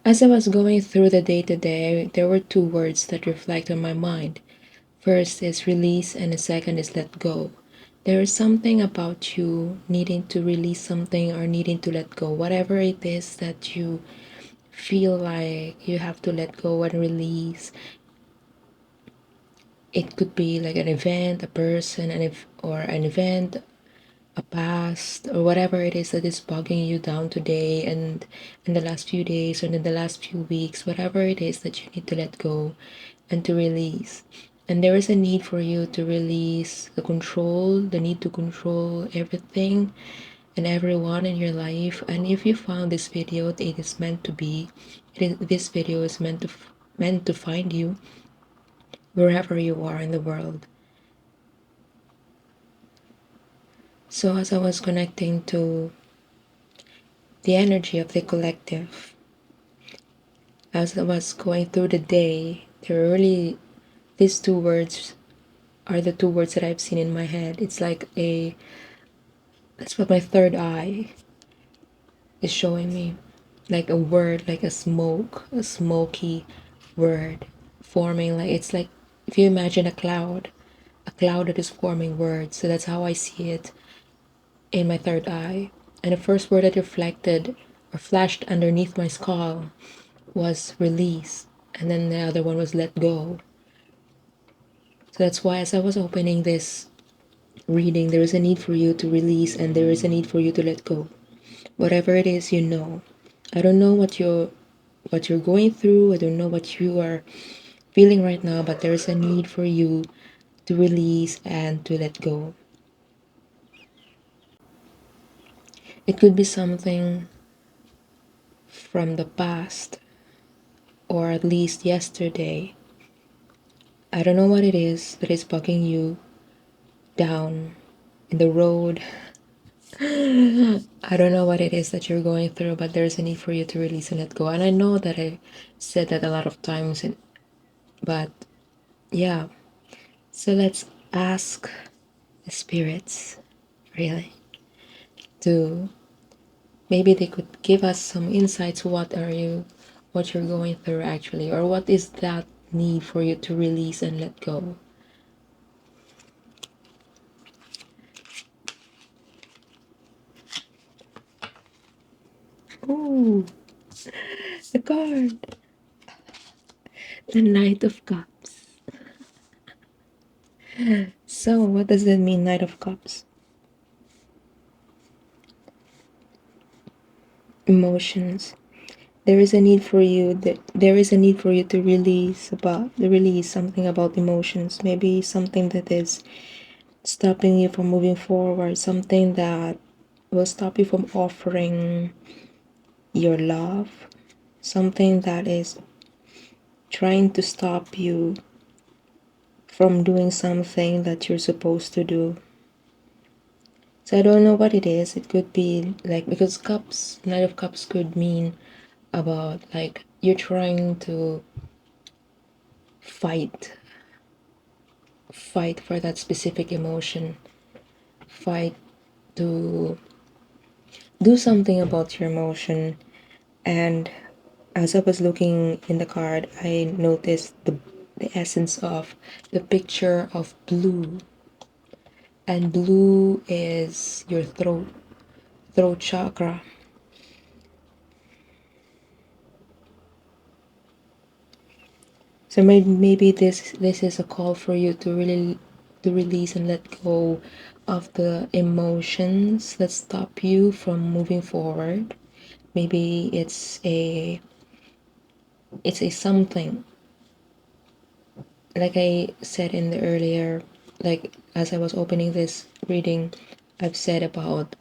As I was going through the day today, there were two words that reflect on my mind. First is release, and the second is let go. There is something about you needing to release something or needing to let go, whatever it is that you feel like you have to let go and release. It could be like an event, a person, or an event, a past, or whatever it is that is bogging you down today and in the last few days or in the last few weeks, whatever it is that you need to let go and to release. And there is a need for you to release the need to control everything and everyone in your life. And if you found this video, it is meant to be. This video is meant to find you wherever you are in the world. So as I was connecting to the energy of the collective, as I was going through the day, there were really these two words are the two words that I've seen in my head. It's like that's what my third eye is showing me, like a word, like a smoky word forming. Like it's like if you imagine a cloud that is forming words. So that's how I see it in my third eye. And the first word that reflected or flashed underneath my skull was release, and then the other one was let go. So that's why as I was opening this reading, there is a need for you to release and there is a need for you to let go. Whatever it is, you know. I don't know what you're going through. I don't know what you are feeling right now, but there is a need for you to release and to let go. It could be something from the past or at least yesterday. I don't know what it is that is bugging you down in the road. I don't know what it is that you're going through, but there's a need for you to release and let go. And I know that I said that a lot of times, but yeah. So let's ask the spirits, really, to maybe they could give us some insights. What you're going through actually, or what is that need for you to release and let go. Oh, the card, the Knight of Cups. So what does that mean, Knight of Cups? Emotions. There is a need for you to release something about emotions, maybe something that is stopping you from moving forward, something that will stop you from offering your love, something that is trying to stop you from doing something that you're supposed to do. So I don't know what it is. It could be like, because cups, Knight of Cups could mean about like you're trying to fight for that specific emotion, fight to do something about your emotion. And as I was looking in the card, I noticed the essence of the picture of blue, and blue is your throat chakra. So maybe this is a call for you to really to release and let go of the emotions that stop you from moving forward. Maybe it's a something, like I said in the earlier, like as I was opening this reading, I've said about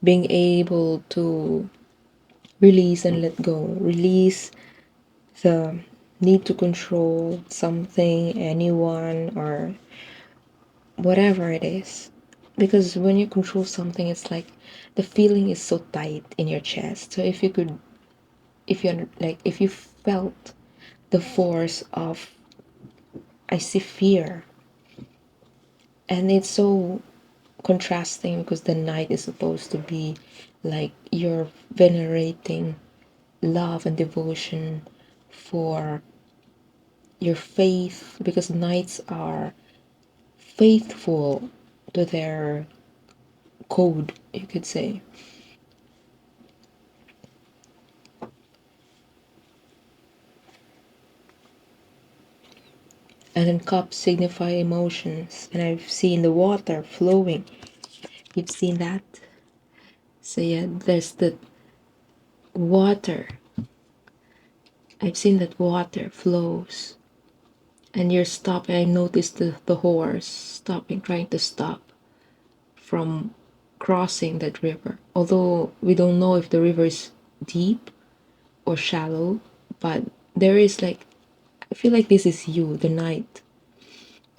being able to release and let go, release the need to control something, anyone, or whatever it is. Because when you control something, it's like the feeling is so tight in your chest. So if you felt the force of, I see fear, and it's so contrasting because the night is supposed to be like you're venerating love and devotion for your faith, because knights are faithful to their code, you could say. And then cups signify emotions, and I've seen the water flowing. You've seen that? So yeah, there's the water. I've seen that water flows. And you're stopping. I noticed the horse stopping, trying to stop from crossing that river. Although we don't know if the river is deep or shallow, but there is like, I feel like this is you, the knight.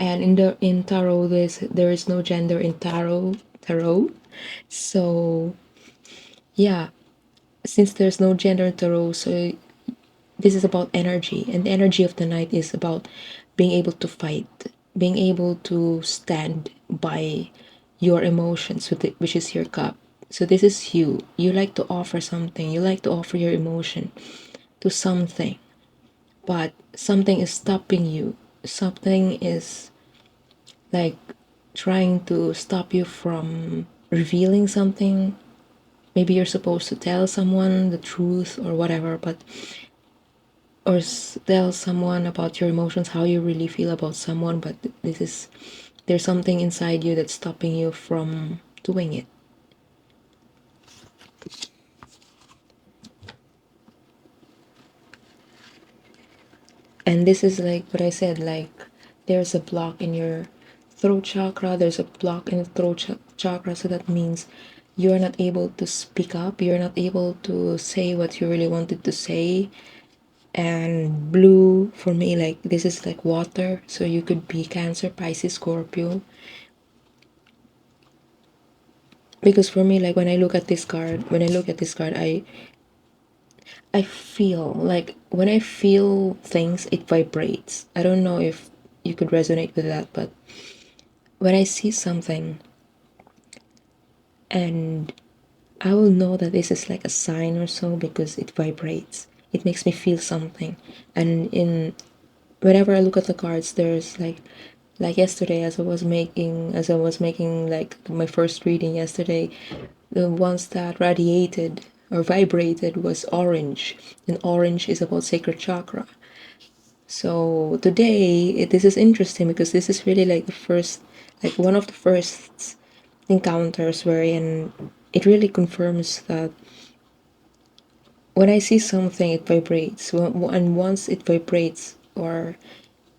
And in tarot, there is no gender in tarot. So yeah, since there's no gender in tarot, so this is about energy, and the energy of the knight is about being able to fight, being able to stand by your emotions, which is your cup. So this is you. You like to offer something. You like to offer your emotion to something, but something is stopping you. Something is like trying to stop you from revealing something. Maybe you're supposed to tell someone the truth or whatever, but or tell someone about your emotions, how you really feel about someone, but there's something inside you that's stopping you from doing it. And this is like what I said, like there's a block in your throat chakra, there's a block in the chakra, so that means you're not able to speak up, you're not able to say what you really wanted to say. And blue for me, like this is like water, so you could be Cancer, Pisces, Scorpio. Because for me, like when I look at this card, I feel like when I feel things, it vibrates. I don't know if you could resonate with that, but when I see something, and I will know that this is like a sign or so, because it vibrates. It makes me feel something. And in whenever I look at the cards, there's like yesterday, as I was making like my first reading yesterday, the ones that radiated or vibrated was orange, and orange is about sacred chakra. So today this is interesting, because this is really like the first, like one of the first encounters wherein it really confirms that when I see something, it vibrates. And once it vibrates, or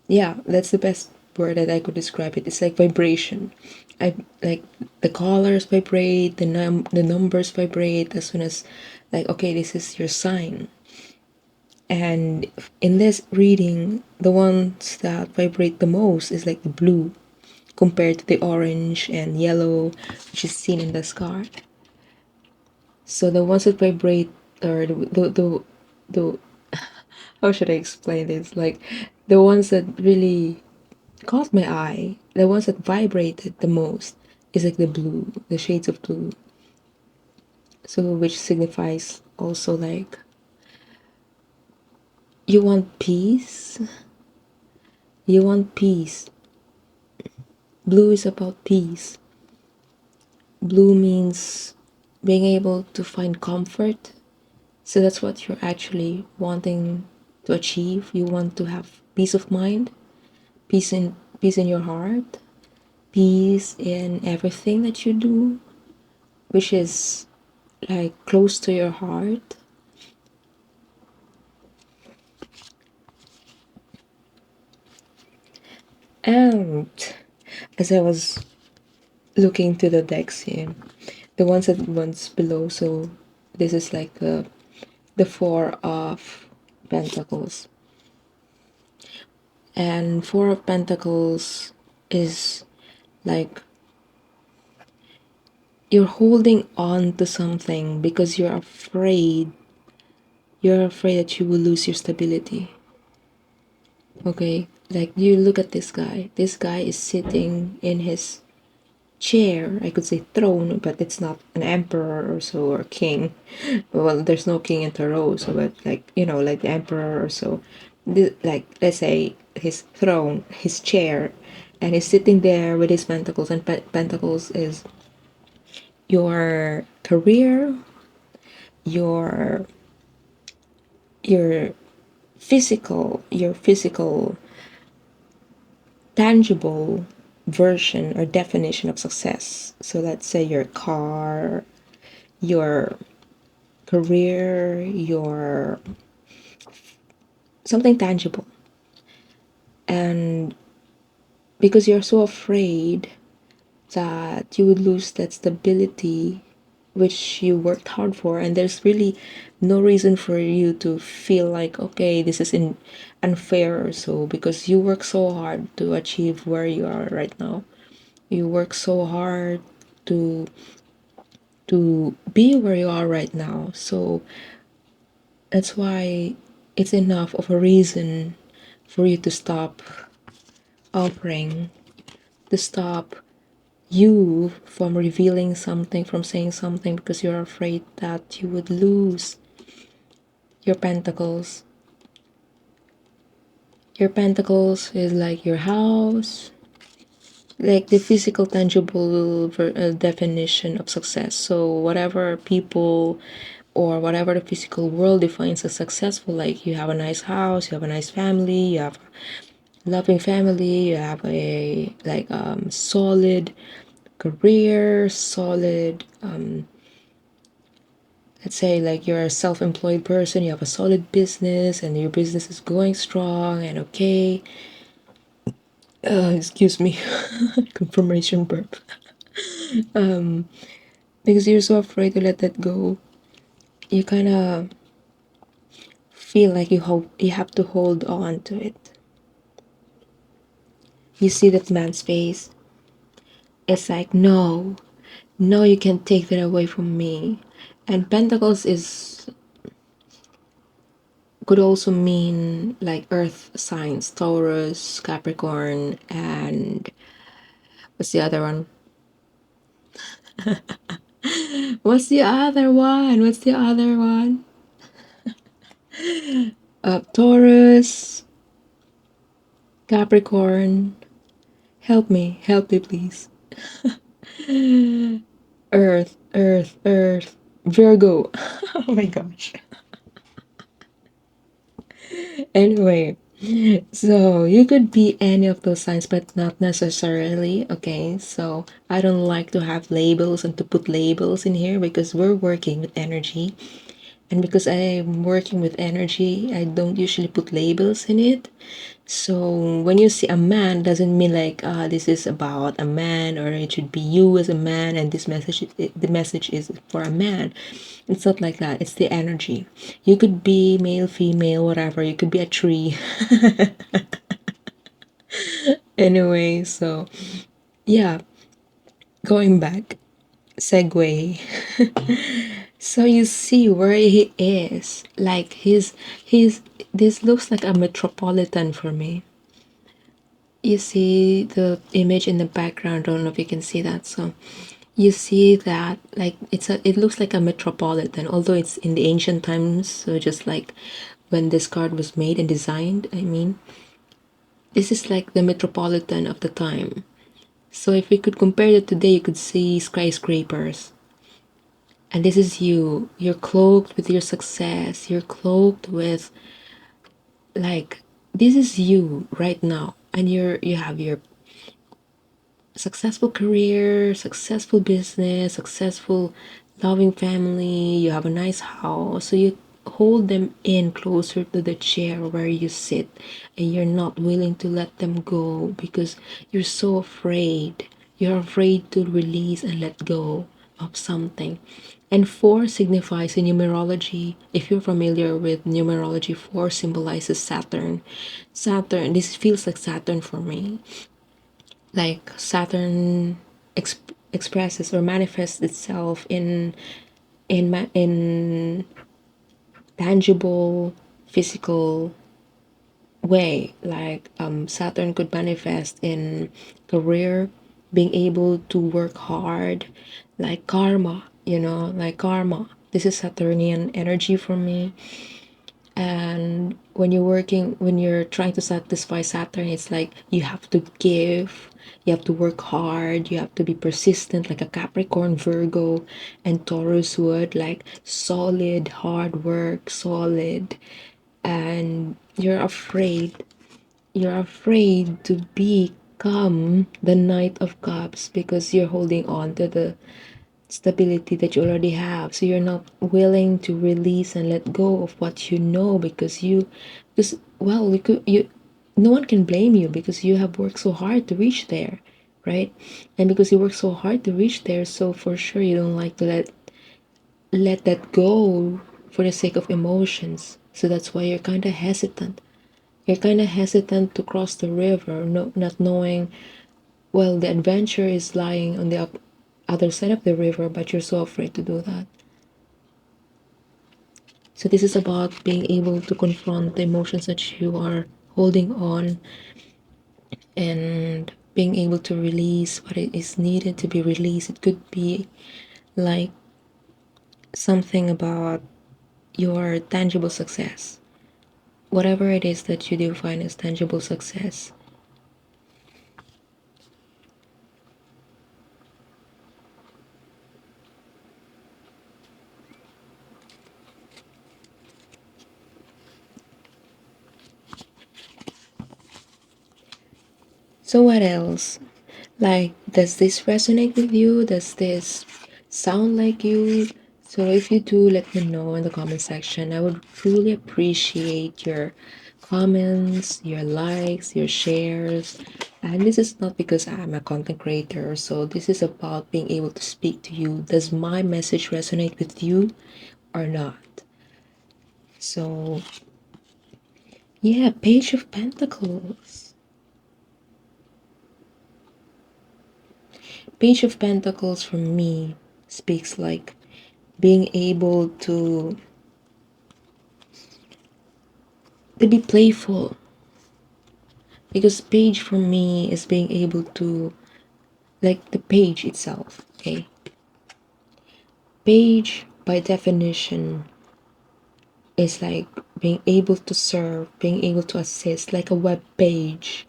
yeah, that's the best word that I could describe it. It's like vibration. I like the colors vibrate, the numbers vibrate as soon as, like, okay, this is your sign. And in this reading, the ones that vibrate the most is like the blue compared to the orange and yellow, which is seen in this card. So the ones that vibrate, or the how should I explain this? Like the ones that really caught my eye, the ones that vibrated the most, is like the blue, the shades of blue. So which signifies also like you want peace. You want peace. Blue is about peace. Blue means being able to find comfort. So that's what you're actually wanting to achieve. You want to have peace of mind, peace in your heart, peace in everything that you do, which is like close to your heart. And as I was looking to the decks here, the ones below, so this is like the Four of Pentacles. And Four of Pentacles is like you're holding on to something because you're afraid that you will lose your stability. Okay, like you look at this guy is sitting in his chair, I could say throne, but it's not an emperor or so, or king. Well, there's no king in tarot, so but like, like the emperor or so. Like, let's say his throne, his chair, and he's sitting there with his pentacles, and pentacles is your career, your your your physical tangible version or definition of success. So let's say your car, your career, your something tangible. And because you're so afraid that you would lose that stability which you worked hard for, and there's really no reason for you to feel like, okay, this is unfair or so, because you work so hard to achieve where you are right now. You work so hard to be where you are right now. So that's why it's enough of a reason for you to stop offering, to stop you from revealing something, from saying something, because you're afraid that you would lose your pentacles. Your pentacles is like your house, like the physical, tangible definition of success. So whatever people or whatever the physical world defines as successful, like you have a nice house, you have a nice family, you have a loving family, you have a solid career, solid let's say like you're a self-employed person, you have a solid business and your business is going strong and okay. Excuse me. Confirmation burp. Because you're so afraid to let that go, you kind of feel like you have to hold on to it. You see that man's face, it's like, no, no, you can't take that away from me. And pentacles is could also mean like earth signs, Taurus, Capricorn, and what's the other one? What's the other one? What's the other one? Taurus, Capricorn. Help me, please. Earth, Earth, Earth, Virgo. Oh my gosh. Anyway, so you could be any of those signs, but not necessarily. Okay, so I don't like to have labels and to put labels in here because we're working with energy. And because I'm working with energy, I don't usually put labels in it. So when you see a man, doesn't mean like this is about a man, or it should be you as a man, and the message is for a man. It's not like that. It's the energy. You could be male, female, whatever. You could be a tree. Anyway, so yeah, going back, segue. So you see where he is. Like he's this looks like a metropolitan for me. You see the image in the background. I don't know if you can see that. So you see that like it looks like a metropolitan, although it's in the ancient times. So just like when this card was made and designed, I mean, this is like the metropolitan of the time. So if we could compare it today, you could see skyscrapers. And this is you. You're cloaked with your success. You're cloaked with like this is you right now. And you have your successful career, successful business, successful loving family, you have a nice house. So you hold them in closer to the chair where you sit, and you're not willing to let them go because you're so afraid. You're afraid to release and let go of something. And 4 signifies in numerology. If you're familiar with numerology, 4 symbolizes Saturn. Saturn, this feels like Saturn for me. Like Saturn expresses or manifests itself in tangible physical way. Like Saturn could manifest in career, being able to work hard, like karma, like karma. This is Saturnian energy for me. And when you're trying to satisfy Saturn, it's like you have to give, you have to work hard, you have to be persistent, like a Capricorn, Virgo, and Taurus would, like solid hard work, solid. And you're afraid to become the Knight of Cups because you're holding on to the stability that you already have, so you're not willing to release and let go of what you know, because well, you no one can blame you because you have worked so hard to reach there, right? And because you work so hard to reach there, so for sure you don't like to let that go for the sake of emotions. So that's why you're kind of hesitant. You're kind of hesitant to cross the river, not knowing, well, the adventure is lying on the other side of the river, but you're so afraid to do that. So this is about being able to confront the emotions that you are holding on, and being able to release what it is needed to be released. It could be like something about your tangible success, whatever it is that you define as tangible success. So what else? Like, does this resonate with you? Does this sound like you? So if you do, let me know in the comment section. I would truly appreciate your comments, your likes, your shares. And this is not because I'm a content creator, so this is about being able to speak to you. Does my message resonate with you or not? So yeah, Page of Pentacles. Page of Pentacles for me speaks like being able to be playful, because page for me is being able to, like the page itself, okay? Page by definition is like being able to serve, being able to assist, like a web page.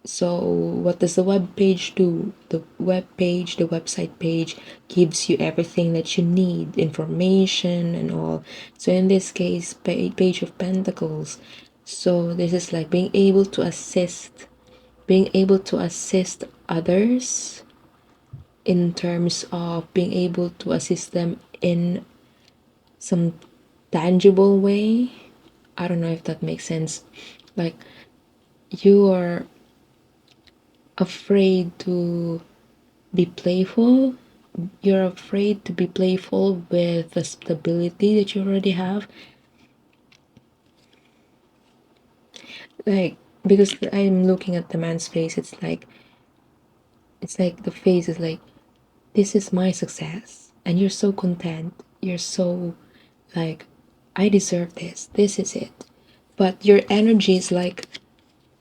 So what does the web page do? The web page, the website page, gives you everything that you need, information and all. So in this case, Page of Pentacles. So this is like being able to assist, others, in terms of being able to assist them in some tangible way. I don't know if that makes sense. Like, you are afraid to be playful. You're afraid to be playful with the stability that you already have. Like, because I'm looking at the man's face, it's like the face is like, this is my success. And you're so content. You're so like, I deserve this. This is it. But your energy is like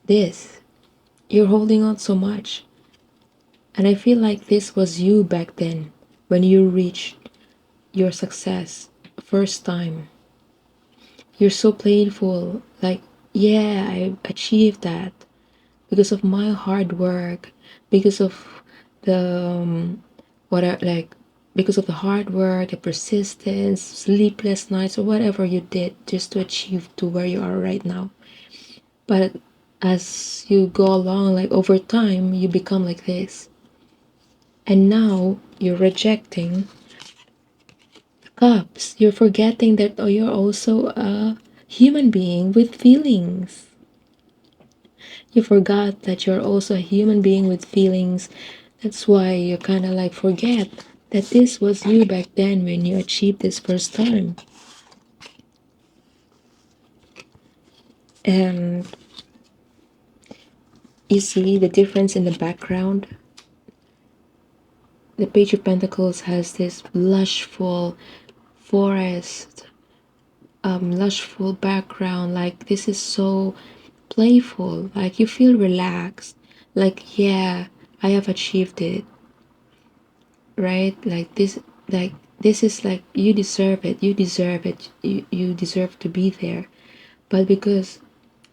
this. You're holding on so much. And I feel like this was you back then when you reached your success first time. You're so playful, like, yeah, I achieved that because of my hard work, because of the what I, like because of the hard work, the persistence, sleepless nights, or whatever you did just to achieve to where you are right now. But as you go along, like over time, you become like this, and now you're rejecting cups. You're forgetting that, oh, you're also a human being with feelings. You forgot that you're also a human being with feelings. That's why you kind of like forget that this was you back then when you achieved this first time. And you see the difference in the background. The Page of Pentacles has this lushful forest, lushful background. Like, this is so playful. Like, you feel relaxed. Like, yeah, I have achieved it, right? Like this is like, you deserve it, you deserve it, you deserve to be there. But because,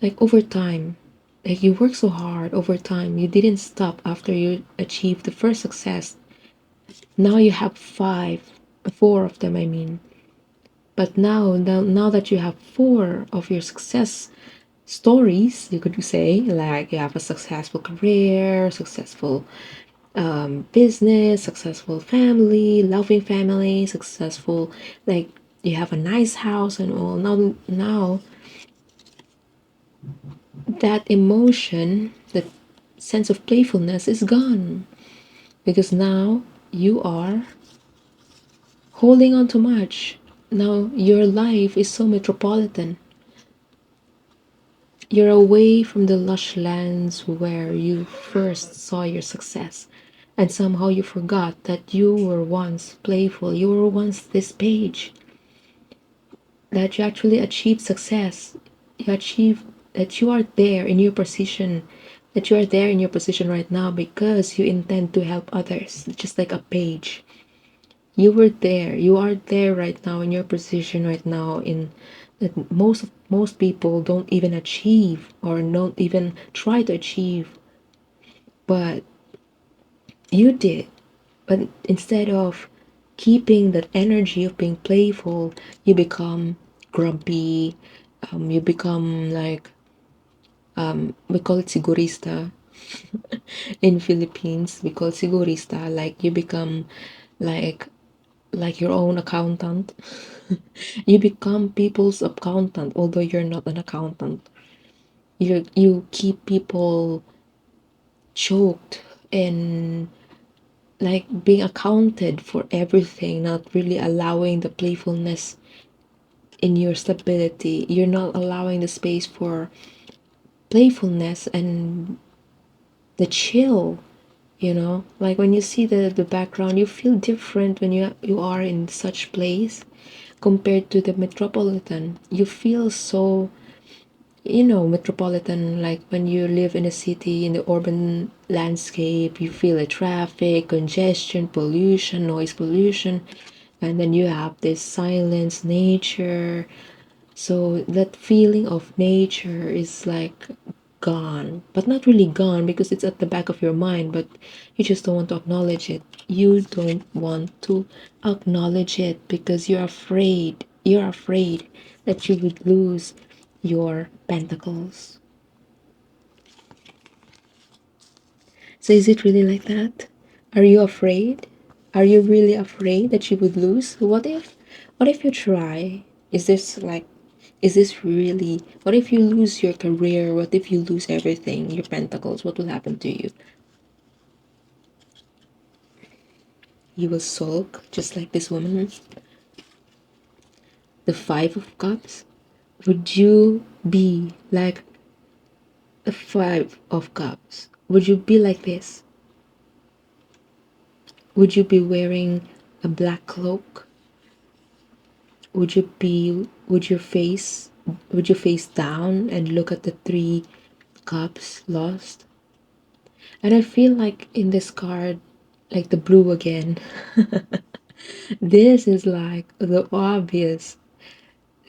like, over time, like, you work so hard over time, you didn't stop after you achieved the first success. Now you have four of them, I mean. But now that you have four of your success stories, you could say, like, you have a successful career, successful business, successful family, loving family, successful, like, you have a nice house and all. Now that emotion, that sense of playfulness is gone, because now you are holding on too much. Now your life is so metropolitan. You're away from the lush lands where you first saw your success. And somehow you forgot that you were once playful, you were once this page, that you actually achieved success. You achieved that you are there in your position, that you are there in your position right now because you intend to help others, just like a page. You were there, you are there right now in your position right now, in that most people don't even achieve or don't even try to achieve, but you did. But instead of keeping that energy of being playful, you become grumpy. You become like, we call it sigurista in Philippines. We call it sigurista. Like, you become like like your own accountant. You become people's accountant, although you're not an accountant. You keep people choked and like being accounted for everything, not really allowing the playfulness in your stability. You're not allowing the space for playfulness and the chill, like when you see the background, you feel different when you are in such place compared to the metropolitan. You feel so, metropolitan, like when you live in a city, in the urban landscape, you feel the traffic, congestion, pollution, noise pollution, and then you have this silence, nature. So that feeling of nature is like gone, but not really gone because it's at the back of your mind, but you just don't want to acknowledge it. You don't want to acknowledge it because you're afraid. You're afraid that you would lose your pentacles. So is it really like that? Are you afraid? Are you really afraid that you would lose? What if you try? Is this like, is this really, what if you lose your career? What if you lose everything, your pentacles? What will happen to you? You will sulk just like this woman. The Five of Cups. Would you be like the Five of Cups? Would you be like this? Would you be wearing a black cloak? Would you face down and look at the three cups lost? And I feel like in this card, like the blue again, this is like the obvious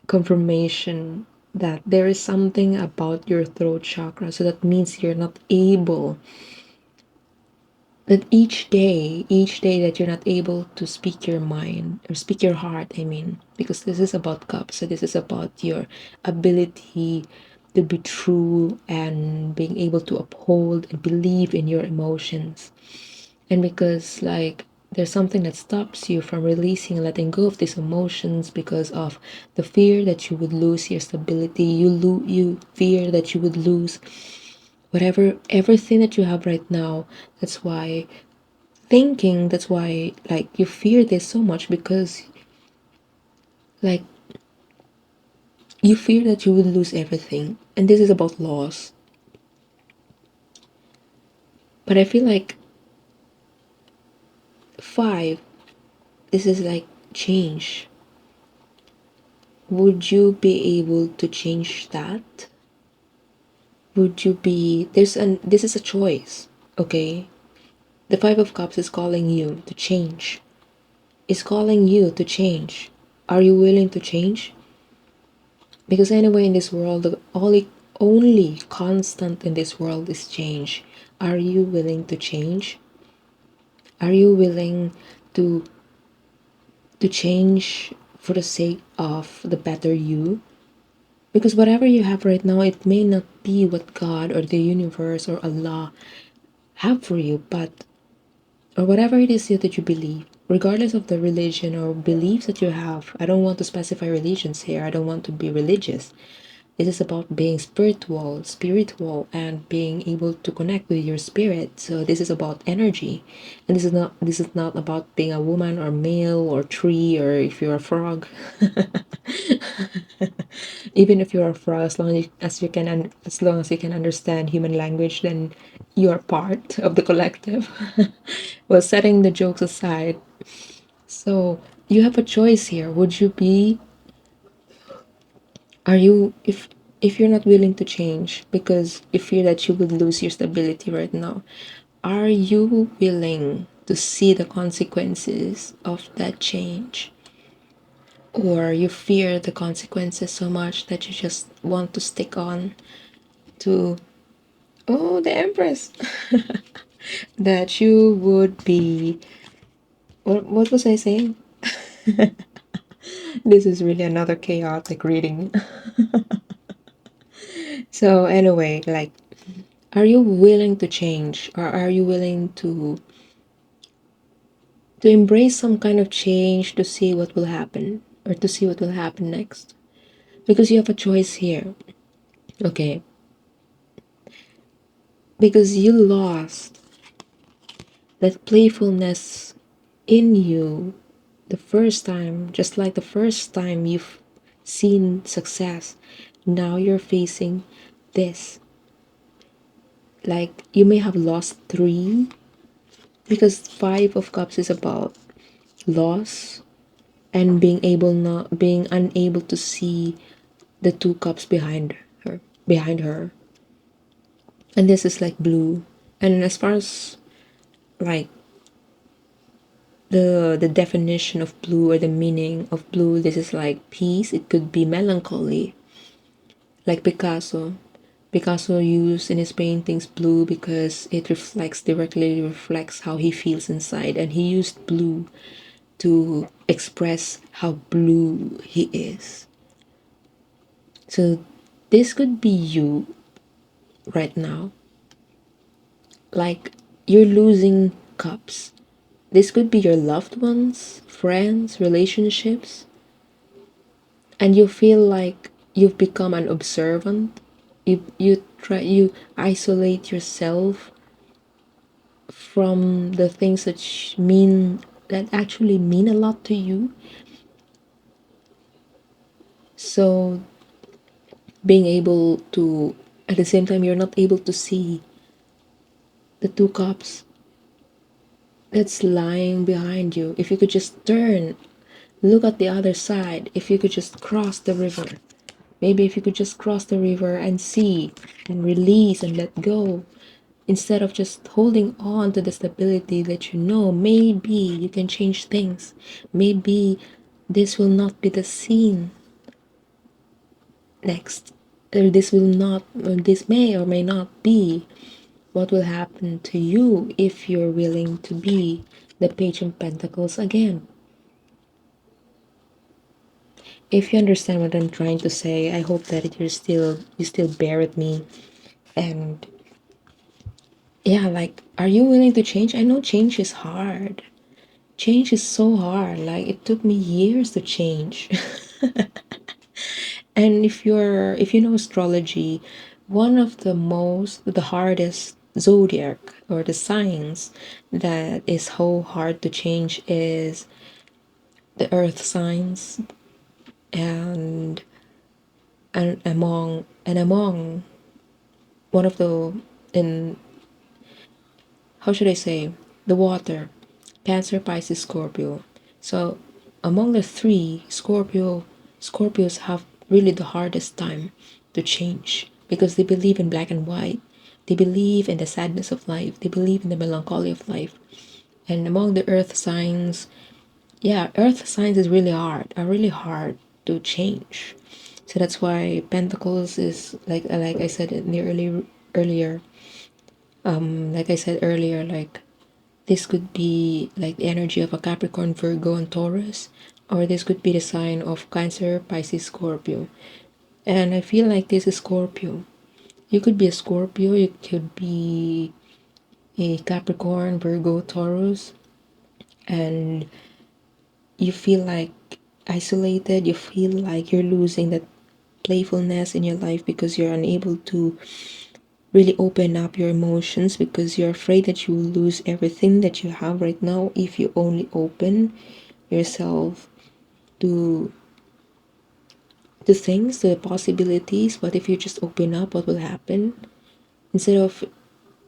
confirmation that there is something about your throat chakra. So that means you're not able, that each day that you're not able to speak your mind or speak your heart, I mean, because this is about cups. So this is about your ability to be true and being able to uphold and believe in your emotions. And because, like, there's something that stops you from releasing and letting go of these emotions because of the fear that you would lose your stability. You fear that you would lose whatever, everything that you have right now. That's why like you fear this so much, because like you fear that you will lose everything, and this is about loss. But I feel like five, this is like change. Would you be able to change that? Would you be, this is a choice, okay? The Five of Cups is calling you to change. It's calling you to change. Are you willing to change? Because anyway, in this world, the only constant in this world is change. Are you willing to change? Are you willing to change for the sake of the better you? Because whatever you have right now, it may not be what God or the universe or Allah have for you, but or whatever it is that you believe, regardless of the religion or beliefs that you have. I don't want to specify religions here. I don't want to be religious. It is about being spiritual, and being able to connect with your spirit. So this is about energy, and this is not about being a woman or male or tree or if you're a frog. Even if you're a frog, as long as you can understand human language, then you are part of the collective. Well, setting the jokes aside, so you have a choice here. Would you be Are you if you're not willing to change because you fear that you would lose your stability right now, are you willing to see the consequences of that change? Or you fear the consequences so much that you just want to stick on to, oh, the Empress, that you would be, what was I saying? This is really another chaotic reading. So anyway, like, are you willing to change, or are you willing to embrace some kind of change to see what will happen, or to see what will happen next? Because you have a choice here. Okay, because you lost that playfulness in you the first time, just like the first time you've seen success. Now you're facing this. Like, you may have lost three, because Five of Cups is about loss and being unable to see the two cups behind her. And this is like blue. And as far as like the definition of blue or the meaning of blue, this is like peace. It could be melancholy, like Picasso used in his paintings blue because it directly reflects how he feels inside, and he used blue to express how blue he is. So this could be you right now. Like, you're losing cups. This could be your loved ones, friends, relationships, and you feel like you've become an observant. You isolate yourself from the things that actually mean a lot to you. So being able to, at the same time, you're not able to see the two cups that's lying behind you. If you could just turn, look at the other side, if you could just cross the river, maybe if you could just cross the river and see and release and let go, instead of just holding on to the stability that maybe you can change things. Maybe this will not be the scene next, or this may or may not be what will happen to you if you're willing to be the Page of Pentacles again. If you understand what I'm trying to say, I hope that you still bear with me. And yeah, like, are you willing to change? I know change is hard. Change is so hard. Like, it took me years to change. And if you know astrology, one of the hardest zodiac, or the signs that is so hard to change, is the earth signs. And among one of the in how should I say, the water, Cancer, Pisces, Scorpio. So among the three, Scorpios have really the hardest time to change, because they believe in black and white. They believe in the sadness of life. They believe in the melancholy of life. And among the earth signs, yeah, earth signs is really hard, are really hard to change. So that's why Pentacles is like I said in the earlier, like I said earlier, like this could be like the energy of a Capricorn, Virgo, and Taurus, or this could be the sign of Cancer, Pisces, Scorpio. And I feel like this is Scorpio. You could be a Scorpio, you could be a Capricorn, Virgo, Taurus, and you feel like isolated, you feel like you're losing that playfulness in your life because you're unable to really open up your emotions because you're afraid that you will lose everything that you have right now if you only open yourself to things, to the possibilities. What if you just open up? What will happen? Instead of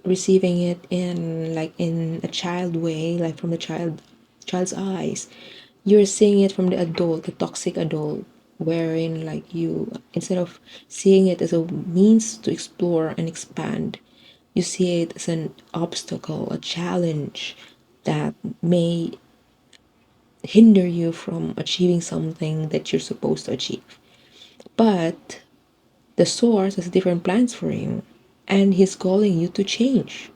receiving it in like in a child way, like from the child's eyes, you're seeing it from the adult, the toxic adult, wherein like you, instead of seeing it as a means to explore and expand, you see it as an obstacle, a challenge that may hinder you from achieving something that you're supposed to achieve. But the source has different plans for you, and he's calling you to change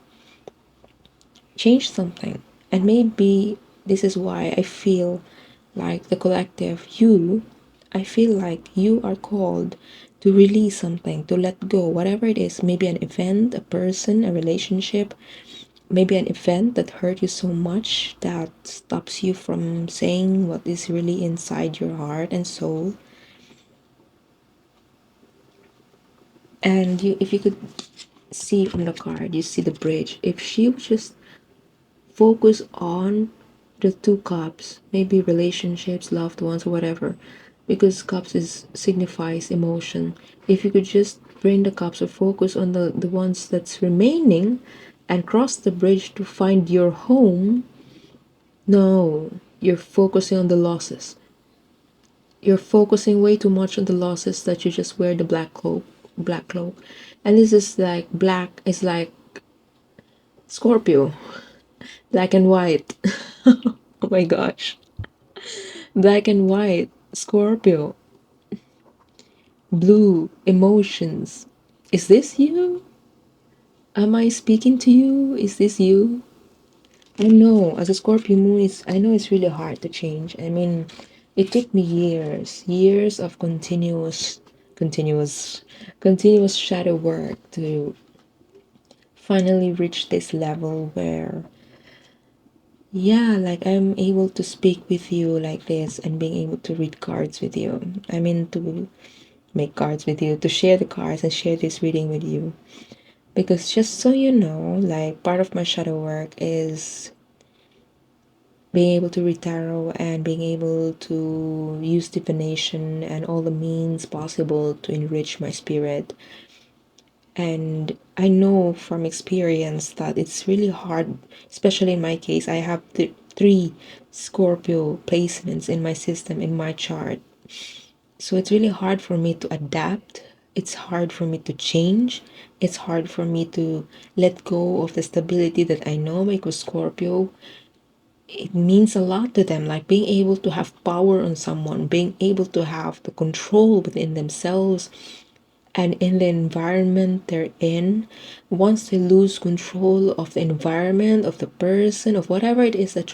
something. And maybe this is why I feel like the collective, I feel like you are called to release something, to let go, whatever it is. Maybe an event, a person, a relationship, maybe an event that hurt you so much that stops you from saying what is really inside your heart and soul. And if you could see from the card, you see the bridge. If she would just focus on the two cups, maybe relationships, loved ones, or whatever, because cups is signifies emotion. If you could just bring the cups or focus on the ones that's remaining and cross the bridge to find your home. No, you're focusing on the losses. You're focusing way too much on the losses that you just wear the black cloak. And this is like black is like Scorpio, black and white. Oh my gosh. Black and white, Scorpio, blue, emotions. Is this you? Am I speaking to you? Is this you? I know, as a Scorpio moon, I know it's really hard to change. I mean, it took me years of continuous, continuous shadow work to finally reach this level where, yeah, like I'm able to speak with you like this and being able to read cards with you. I mean, to make cards with you, to share the cards and share this reading with you. Because just so you know, like part of my shadow work is being able to read tarot and being able to use divination and all the means possible to enrich my spirit. And I know from experience that it's really hard, especially in my case. I have three Scorpio placements in my system, in my chart. So it's really hard for me to adapt. It's hard for me to change. It's hard for me to let go of the stability that I know, because Scorpio, it means a lot to them, like being able to have power on someone, being able to have the control within themselves and in the environment they're in. Once they lose control of the environment, of the person, of whatever it is that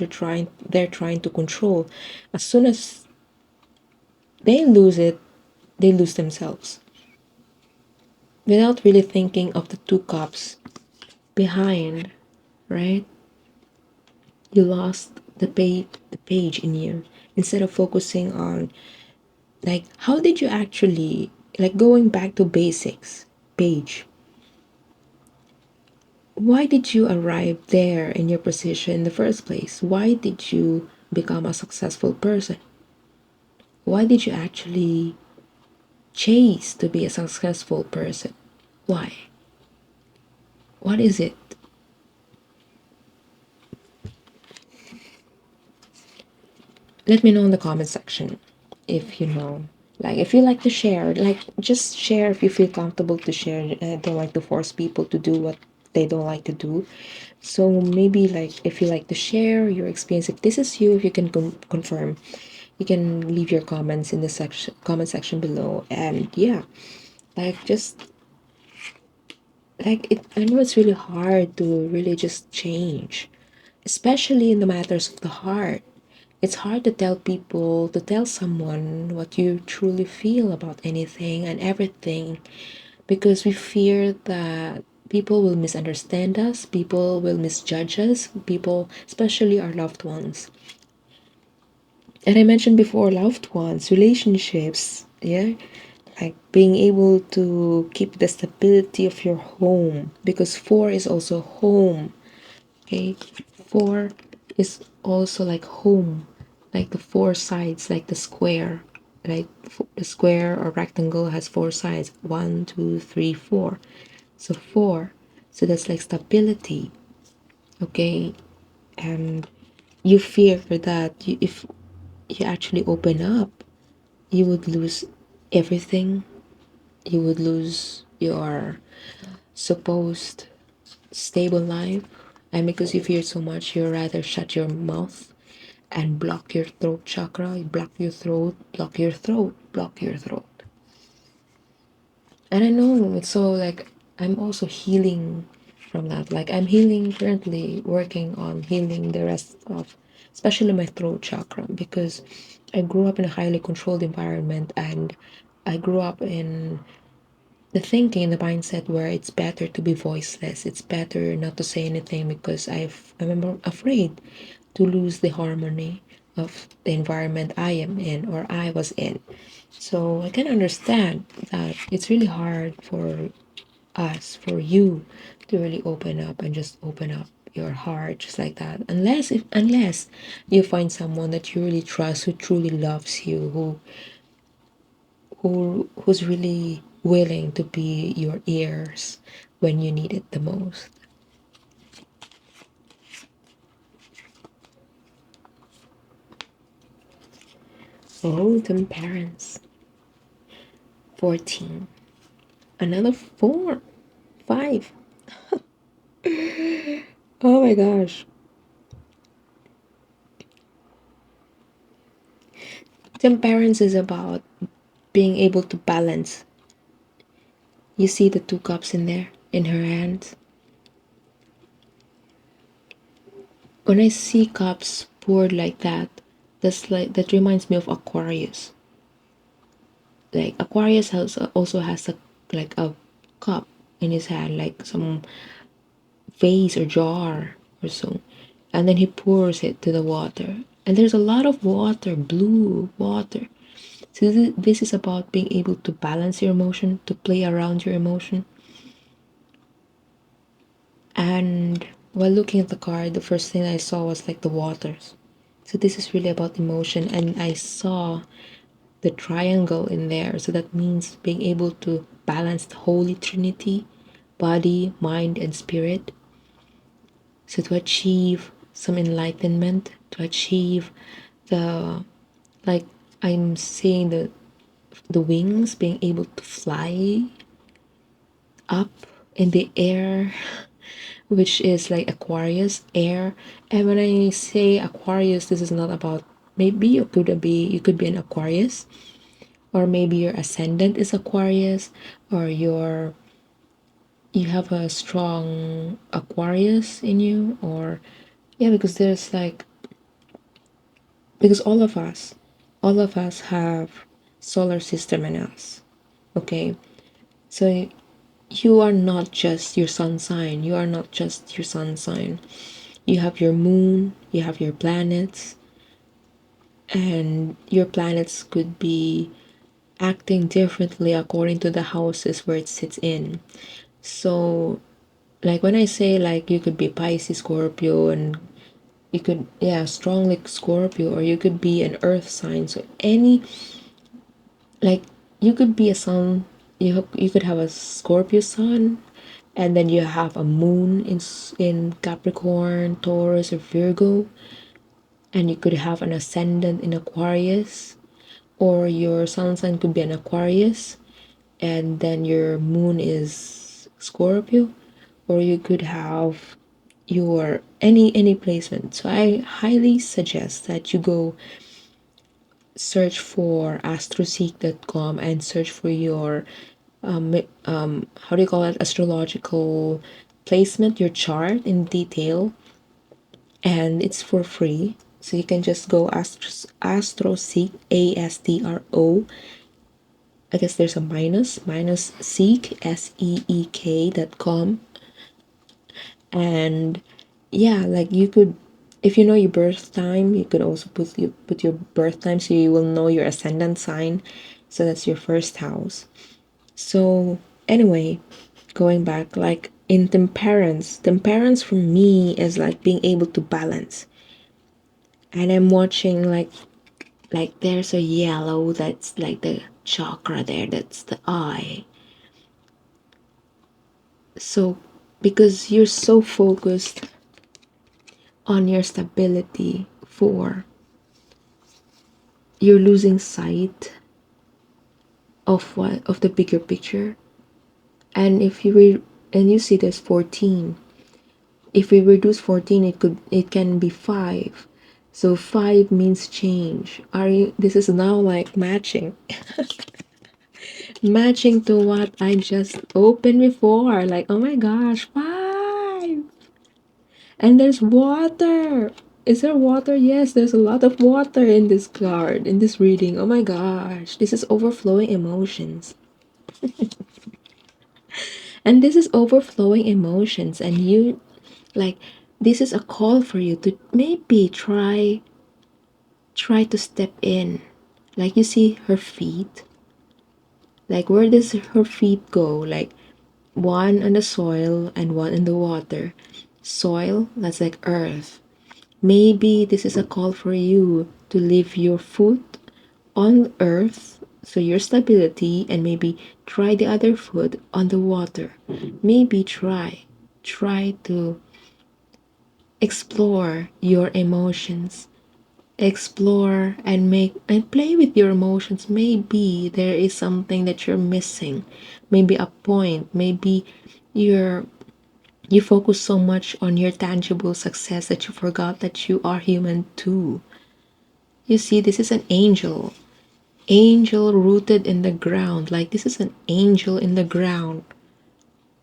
they're trying to control, as soon as they lose it, they lose themselves without really thinking of the two cups behind, right? You lost the page in you. Instead of focusing on, like, how did you actually, like, going back to basics, page, why did you arrive there in your position in the first place? Why did you become a successful person? Why did you actually chase to be a successful person? Why? What is it? Let me know in the comment section if you know. Like if you like to share, like just share if you feel comfortable to share. Don't like to force people to do what they don't like to do. So maybe like if you like to share your experience, if this is you, if you can confirm, you can leave your comments in the comment section below. And yeah, like just like it, I know it's really hard to really just change, especially in the matters of the heart. It's hard to tell people, to tell someone what you truly feel about anything and everything, because we fear that people will misunderstand us, people will misjudge us, people, especially our loved ones. And I mentioned before, loved ones, relationships, yeah, like being able to keep the stability of your home, because four is also home. Okay, four is also like home, like the four sides, like the square, like the square or rectangle has four sides, one, two, three, four. So four, so that's like stability. Okay, and you fear that if you actually open up, you would lose everything. You would lose your supposed stable life, and because you fear so much, you rather shut your mouth and block your throat chakra. Block your throat, block your throat, block your throat. And I know it's so like I'm also healing from that. Like I'm healing currently, working on healing the rest of, especially my throat chakra, because I grew up in a highly controlled environment, and I grew up in the thinking, the mindset where it's better to be voiceless. It's better not to say anything because I'm afraid to lose the harmony of the environment I am in or I was in. So I can understand that it's really hard for us, for you, to really open up and just open up your heart just like that. Unless you find someone that you really trust, who truly loves you, who's really willing to be your ears when you need it the most. Oh, them parents. 14. Another 4. 5. Oh my gosh. Temperance is about being able to balance. You see the 2 cups in there in her hands. When I see cups poured like that reminds me of Aquarius. Like Aquarius also has a cup in his hand, like some vase or jar or so, and then he pours it to the water, and there's a lot of water, blue water. So this is about being able to balance your emotion, to play around your emotion. And while looking at the card, the first thing I saw was like the waters. So this is really about emotion, and I saw the triangle in there. So that means being able to balance the Holy Trinity, body, mind, and spirit. So to achieve some enlightenment, to achieve the, like I'm seeing the wings, being able to fly up in the air, which is like Aquarius, air. And when I say Aquarius, this is not about, maybe you could be an Aquarius, or maybe your ascendant is Aquarius, or you have a strong Aquarius in you, or yeah, because there's like, because all of us have solar system in us. Okay, so you are not just your sun sign, you are not just your sun sign, you have your moon, you have your planets, and your planets could be acting differently according to the houses where it sits in. So like when I say like you could be Pisces, Scorpio, and you could, yeah, strong like Scorpio, or you could be an earth sign. So any, like you could be a sun, you could have a Scorpio sun, and then you have a moon in Capricorn, Taurus, or Virgo, and you could have an ascendant in Aquarius, or your sun sign could be an Aquarius, and then your moon is Scorpio, or you could have your any placement. So I highly suggest that you go search for astroseek.com and search for your how do you call it, astrological placement, your chart in detail, and it's for free. So you can just go astroseek, ASTRO, I guess there's a minus seek, SEEK.com. And yeah, like you could, if you know your birth time, you could also put your birth time, so you will know your ascendant sign. So that's your first house. So anyway, going back, like in temperance for me is like being able to balance. And I'm watching like there's a yellow that's like the chakra there, that's the eye. So because you're so focused on your stability, for you're losing sight of what, of the bigger picture. And if you and you see there's 14, if we reduce 14, it can be 5. So 5 means change. Are you, this is now like matching to what I just opened before, like oh my gosh, 5. And there's water. Is there water? Yes, there's a lot of water in this card, in this reading. Oh my gosh, this is overflowing emotions. And this is overflowing emotions, and you, like, this is a call for you to maybe try to step in. Like you see her feet. Like where does her feet go? Like one on the soil and one in the water. Soil, that's like earth. Maybe this is a call for you to leave your foot on earth, so your stability, and maybe try the other foot on the water. Maybe try to explore your emotions, explore and make and play with your emotions. Maybe there is something that you're missing, maybe a point, maybe you're you focus so much on your tangible success that you forgot that you are human too. You see, this is an angel rooted in the ground. Like this is an angel in the ground,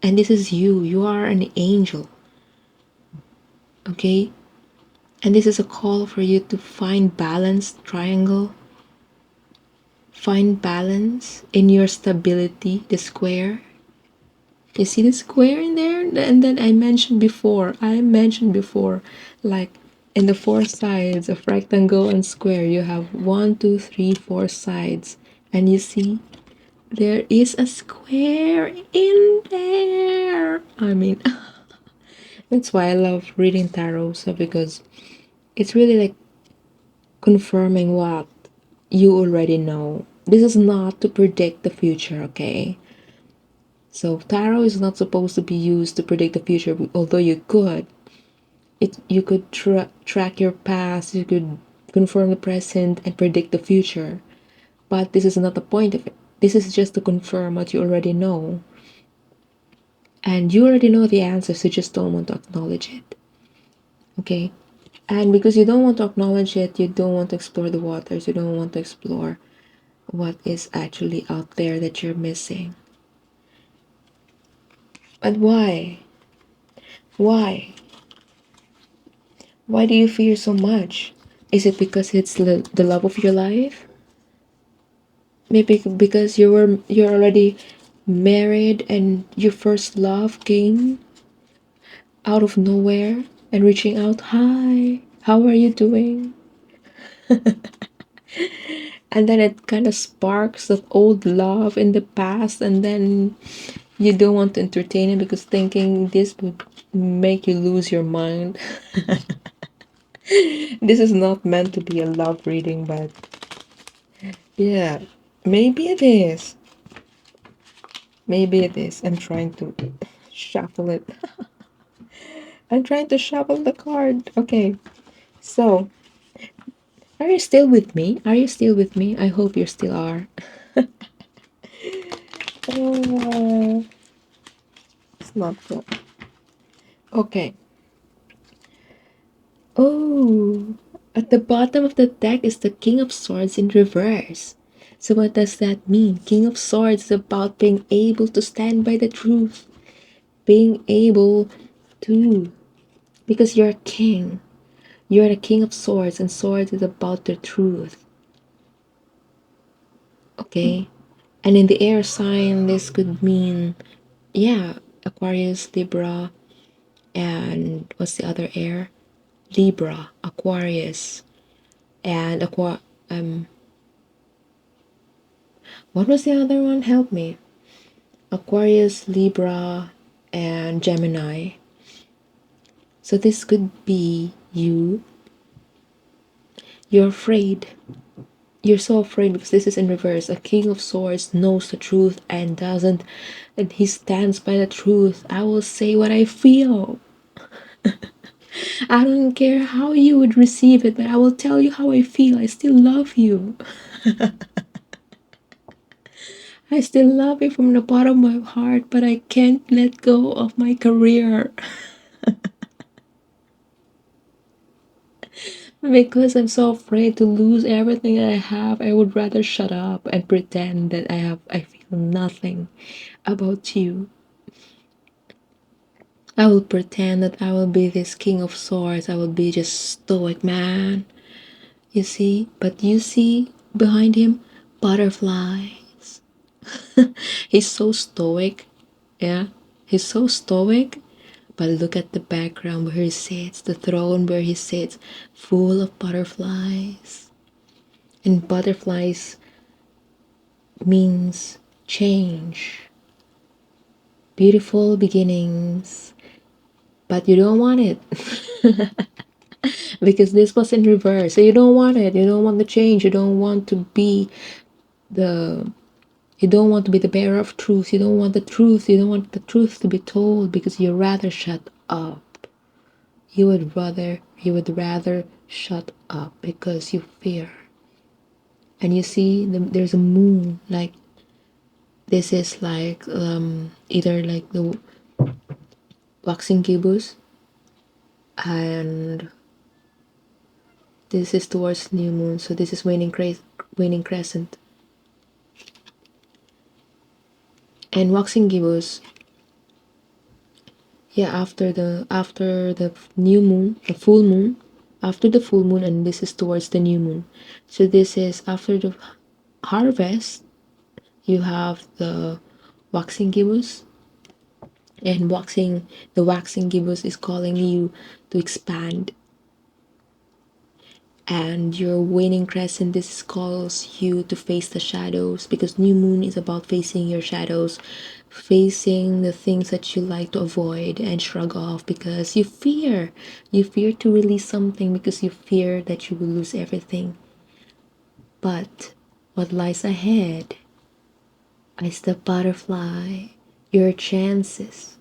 and this is you are an angel. Okay, and this is a call for you to find balance, triangle. Find balance in your stability, the square. You see the square in there? And then I mentioned before, like in the four sides of rectangle and square, you have 1, 2, 3, 4 sides. And you see, there is a square in there. I mean, that's why I love reading tarot, so because it's really like confirming what you already know. This is not to predict the future, okay? So tarot is not supposed to be used to predict the future, although you could. You could track your past, you could confirm the present and predict the future. But this is not the point of it. This is just to confirm what you already know. And you already know the answers, you just don't want to acknowledge it. Okay? And because you don't want to acknowledge it, you don't want to explore the waters, you don't want to explore what is actually out there that you're missing. But why? Why? Why do you fear so much? Is it because it's the love of your life? Maybe because you're already married and your first love came out of nowhere and reaching out, "Hi, how are you doing?" And then it kind of sparks that old love in the past, and then you don't want to entertain it because thinking this would make you lose your mind. This is not meant to be a love reading, but yeah, maybe it is. Maybe it is. I'm trying to shuffle it. I'm trying to shuffle the card. Okay, so Are you still with me? Are you still with me? I hope you still are. Oh, it's not good. Okay. Oh, at the bottom of the deck is the King of Swords in reverse. So what does that mean? King of Swords is about being able to stand by the truth. Being able to, because you're a king. You're the King of Swords, and Swords is about the truth. Okay? And in the air sign, this could mean, yeah, Aquarius, Libra, and what's the other air? Libra, Aquarius, and what was the other one? Help me. Aquarius, Libra, and Gemini. So this could be you. You're afraid. You're so afraid because this is in reverse. A King of Swords knows the truth and doesn't, and he stands by the truth. I will say what I feel. I don't care how you would receive it, but I will tell you how I feel. I still love you. I still love you from the bottom of my heart, but I can't let go of my career. Because I'm so afraid to lose everything I have, I would rather shut up and pretend that I feel nothing about you. I will pretend that I will be this King of Swords. I will be just stoic man. You see? But you see behind him butterflies. He's so stoic. Yeah. He's so stoic. But look at the background where he sits, the throne where he sits, full of butterflies. And butterflies means change, beautiful beginnings, but you don't want it. Because this was in reverse, so you don't want it. You don't want the change. You don't want to be the you don't want to be the bearer of truth. You don't want the truth. You don't want the truth to be told because you rather shut up. You would rather shut up because you fear. And you see there's a moon, like this is like either like the waxing gibbous, and this is towards new moon, so this is waning crescent. And waxing gibbous, yeah, after the new moon, the full moon, after the full moon, and this is towards the new moon. So this is after the harvest. You have the waxing gibbous, and waxing gibbous is calling you to expand. And your waning crescent, this calls you to face the shadows, because new moon is about facing your shadows, facing the things that you like to avoid and shrug off because you fear to release something, because you fear that you will lose everything. But what lies ahead is the butterfly, your chances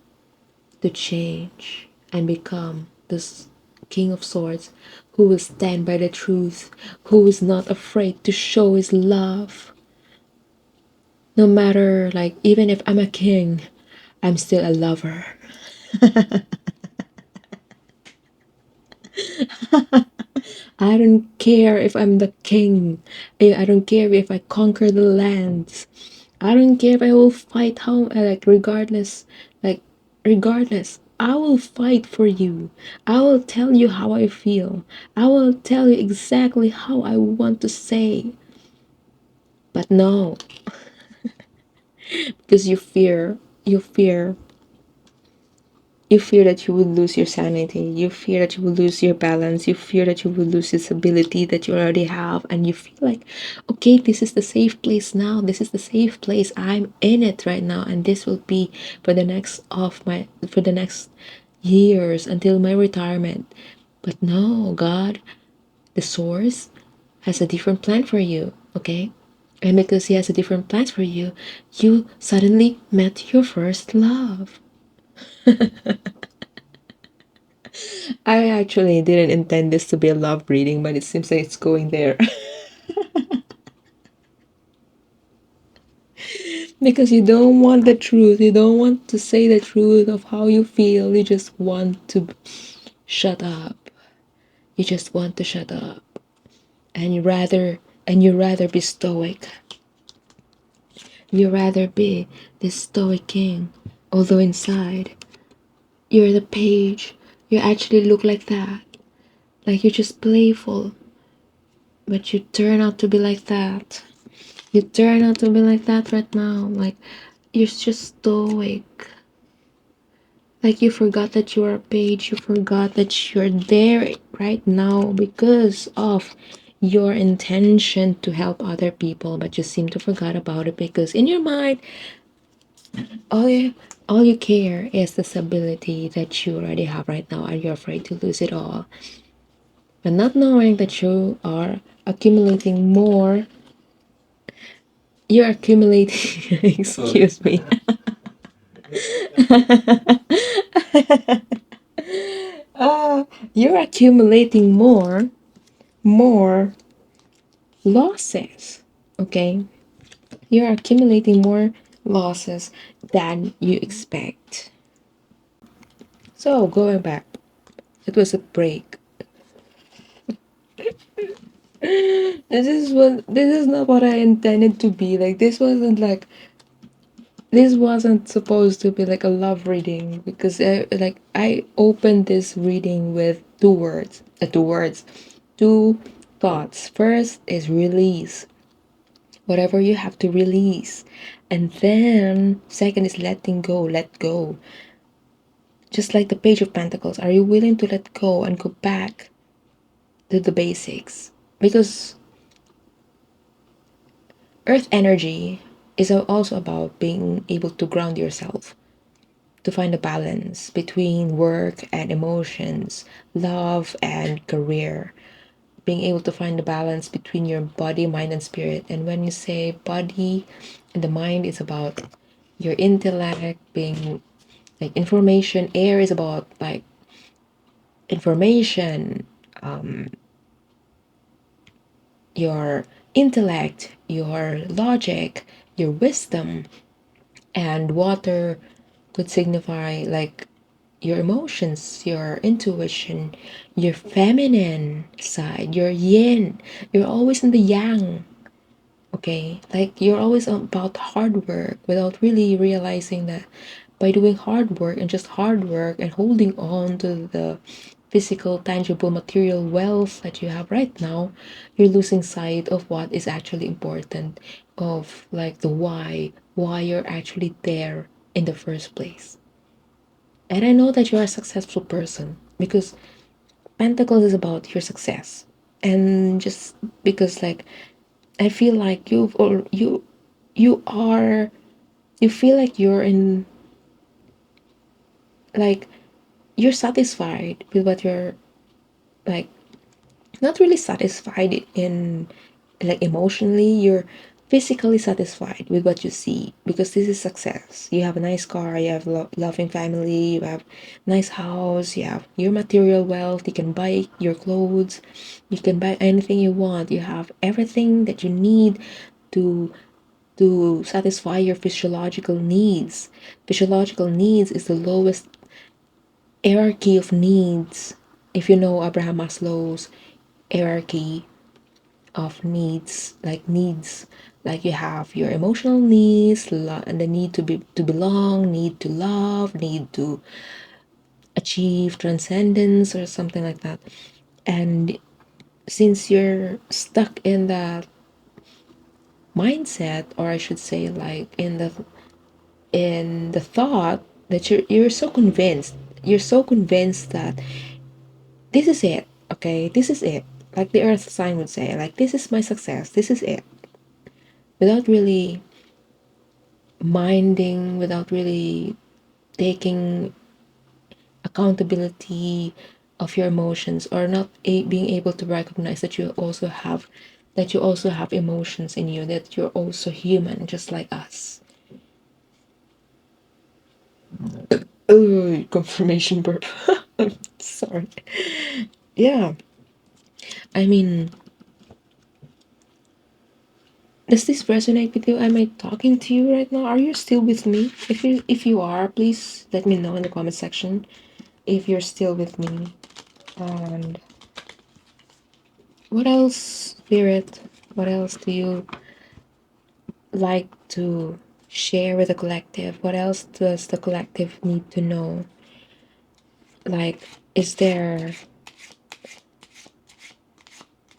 to change and become this King of Swords who will stand by the truth, who is not afraid to show his love. No matter, like, even if I'm a king, I'm still a lover. I don't care if I'm the king. I don't care if I conquer the lands. I don't care if I will fight how, like, regardless. I will fight for you. I will tell you how I feel. I will tell you exactly how I want to say. But no, because you fear that you will lose your sanity. You fear that you will lose your balance. You fear that you will lose this ability that you already have. And you feel like, okay, this is the safe place now. This is the safe place. I'm in it right now. And this will be for the next years until my retirement. But no, God, the source, has a different plan for you. Okay? And because he has a different plans for you, you suddenly met your first love. I actually didn't intend this to be a love reading, but it seems like it's going there. Because you don't want the truth. You don't want to say the truth of how you feel. You just want to shut up. You just want to shut up. And you rather be stoic. You rather be this stoic king. Although inside you're the page. You actually look like that. Like you're just playful. But you turn out to be like that. You turn out to be like that right now. Like you're just stoic. Like you forgot that you're a page. You forgot that you're there right now because of your intention to help other people, but you seem to forget about it because in your mind, all you all you care is the stability that you already have right now, and you're afraid to lose it all. But not knowing that you are accumulating more, you're accumulating. Excuse me. uh, you're accumulating more losses. Okay, you're accumulating more losses than you expect. So going back, it was a break. This is not what I intended to be. Like this wasn't supposed to be like a love reading because I opened this reading with two thoughts. First is release, whatever you have to release, and then second is letting go, let go. Just like the Page of Pentacles, are you willing to let go and go back to the basics? Because Earth energy is also about being able to ground yourself, to find a balance between work and emotions, love and career, being able to find the balance between your body, mind, and spirit. And when you say body and the mind, it's about your intellect, being like information. Air is about like information, your intellect, your logic, your wisdom. And water could signify like your emotions, your intuition, your feminine side, your yin. You're always in the yang. Okay, like you're always about hard work without really realizing that by doing hard work and just hard work and holding on to the physical, tangible, material wealth that you have right now, you're losing sight of what is actually important, of like the why you're actually there in the first place. And I know that you're a successful person because Pentacles is about your success. And just because like I feel like you are you feel like you're in like you're satisfied with what you're like, not really satisfied in like emotionally, you're physically satisfied with what you see because this is success. You have a nice car, you have loving family, you have nice house, you have your material wealth, you can buy your clothes, you can buy anything you want, you have everything that you need to satisfy your physiological needs. Physiological needs is the lowest hierarchy of needs. If you know Abraham Maslow's hierarchy of needs, like you have your emotional needs, and the need to belong, need to love, need to achieve transcendence or something like that. And since you're stuck in that mindset, or I should say like in the thought that you're so convinced that this is it, okay, this is it, like the earth sign would say, like this is my success, this is it, without really minding, without really taking accountability of your emotions, or not being able to recognize that you also have emotions in you, that you're also human just like us. Oh, confirmation burp. Sorry. Yeah, I mean, does this resonate with you? Am I talking to you right now? Are you still with me? If you are, please let me know in the comment section if you're still with me. And what else, Spirit? What else do you like to share with the collective? What else does the collective need to know? Like, is there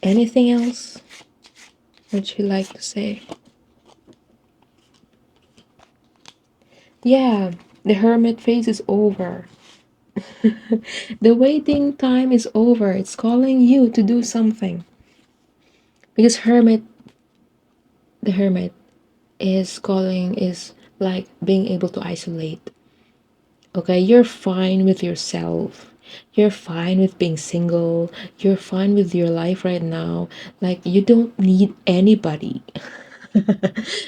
anything else that you like to say? Yeah, the hermit phase is over. The waiting time is over. It's calling you to do something. Because the hermit is like being able to isolate. Okay, you're fine with yourself. You're fine with being single. You're fine with your life right now. Like, you don't need anybody.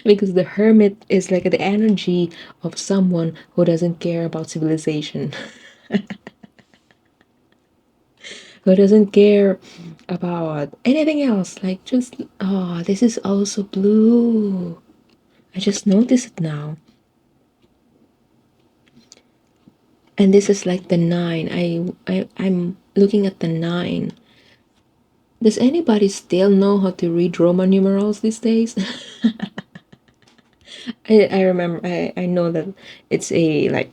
Because the hermit is like the energy of someone who doesn't care about civilization. Who doesn't care about anything else. Like, just, oh, this is also blue. I just noticed it now. And this is like the 9. I'm looking at the 9. Does anybody still know how to read Roman numerals these days? I remember, I know that it's a like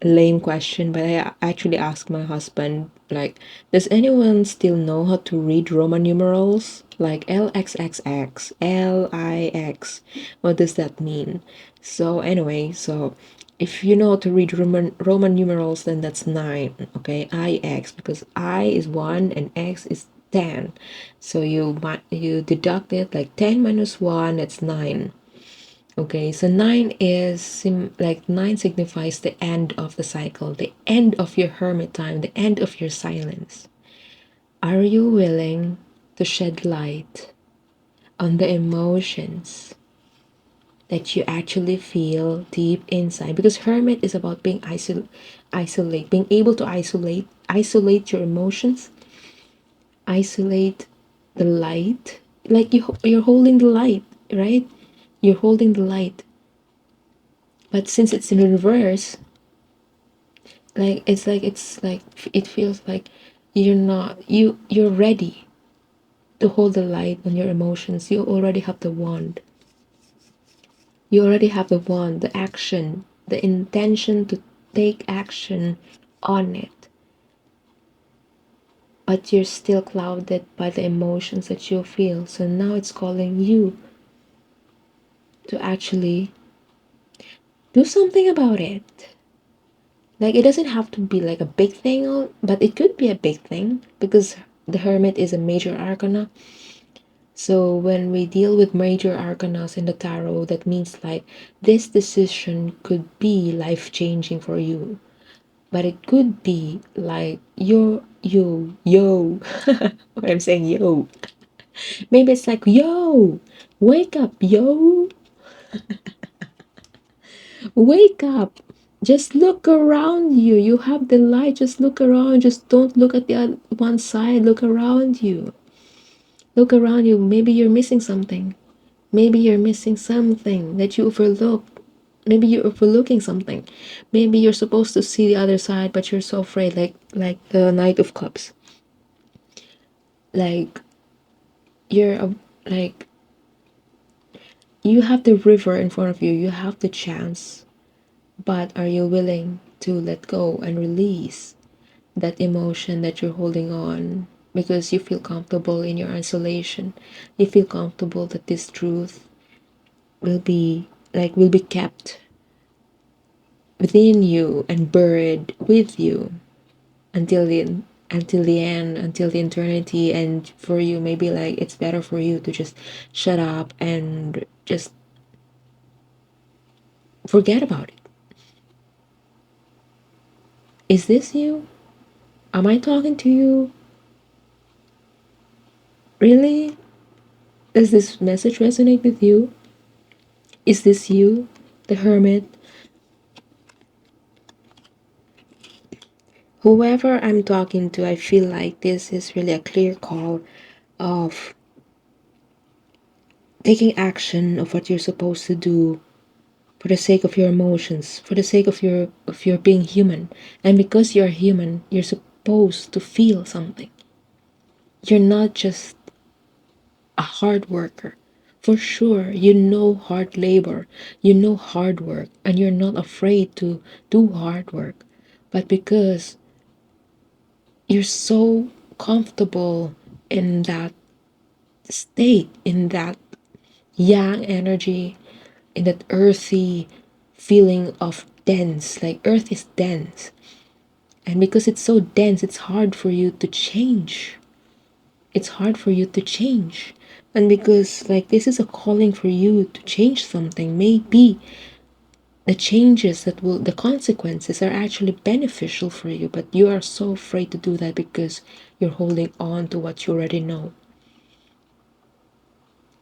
lame question, but I actually asked my husband, like, does anyone still know how to read Roman numerals? Like LXXX, LIX. What does that mean? So anyway, so if you know how to read Roman numerals, then that's 9, okay? IX, because I is 1 and X is 10. So you deduct it like 10 minus 1, that's 9. Okay, so 9 is like 9 signifies the end of the cycle, the end of your hermit time, the end of your silence. Are you willing to shed light on the emotions that you actually feel deep inside? Because hermit is about being isolate, being able to isolate your emotions, isolate the light. Like you're holding the light, right? You're holding the light. But since it's in reverse, like it feels like you're ready to hold the light on your emotions. You already have the wand. You already have the wand, the action, the intention to take action on it. But you're still clouded by the emotions that you feel. So now it's calling you to actually do something about it. Like, it doesn't have to be like a big thing, but it could be a big thing because the hermit is a major arcana. So when we deal with major arcanas in the tarot, that means like this decision could be life-changing for you. But it could be like yo. What I'm saying, yo. Maybe it's like, yo, wake up, yo. Wake up. Just look around you. You have the light. Just look around. Just don't look at the other one side. Look around you. Look around you. Maybe you're missing something. Maybe you're missing something that you overlooked. Maybe you're overlooking something. Maybe you're supposed to see the other side, but you're so afraid, like the Knight of Cups. Like you're like you have the river in front of you. You have the chance, but are you willing to let go and release that emotion that you're holding on because you feel comfortable in your isolation? You feel comfortable that this truth will be kept within you and buried with you until the end, until the eternity. And for you, maybe like it's better for you to just shut up and just forget about it. Is this you? Am I talking to you? Really? Does this message resonate with you? Is this you, the hermit? whoever I'm talking to, I feel like this is really a clear call of taking action of what you're supposed to do for the sake of your emotions, for the sake of your being human. And because you're human, you're supposed to feel something. You're not just a hard worker. For sure, you know hard labor, you know hard work, and you're not afraid to do hard work. But because you're so comfortable in that state, in that yang energy, in that earthy feeling of dense, like earth is dense. And because it's so dense, it's hard for you to change. It's hard for you to change. And because like this is a calling for you to change something, maybe the changes that will, the consequences are actually beneficial for you, but you are so afraid to do that because you're holding on to what you already know.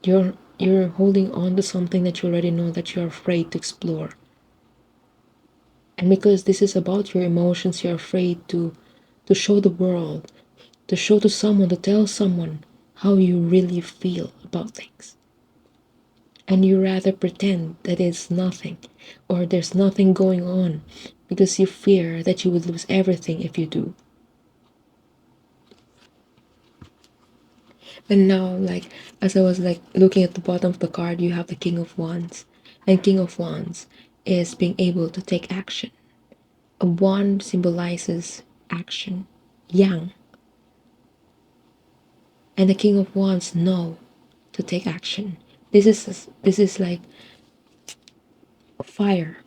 You're holding on to something that you already know that you're afraid to explore. And because this is about your emotions, you're afraid to show the world, to show to someone, to tell someone how you really feel about things. And you rather pretend that it's nothing or there's nothing going on because you fear that you would lose everything if you do. And now, like, as I was like looking at the bottom of the card, you have the King of Wands. And King of Wands is being able to take action. A wand symbolizes action, yang. And the King of Wands know to take action. This is like fire.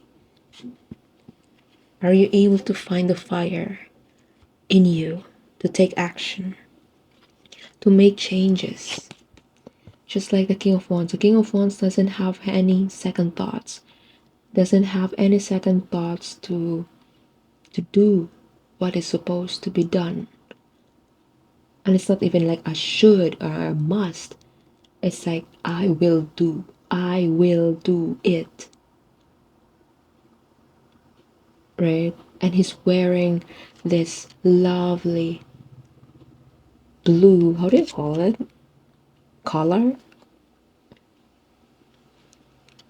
Are you able to find the fire in you to take action, to make changes? Just like the King of Wands. The King of Wands doesn't have any second thoughts. Doesn't have any second thoughts to do what is supposed to be done. And it's not even like a should or a must. It's like I will do. I will do it. Right? And he's wearing this lovely blue, how do you call it? Collar?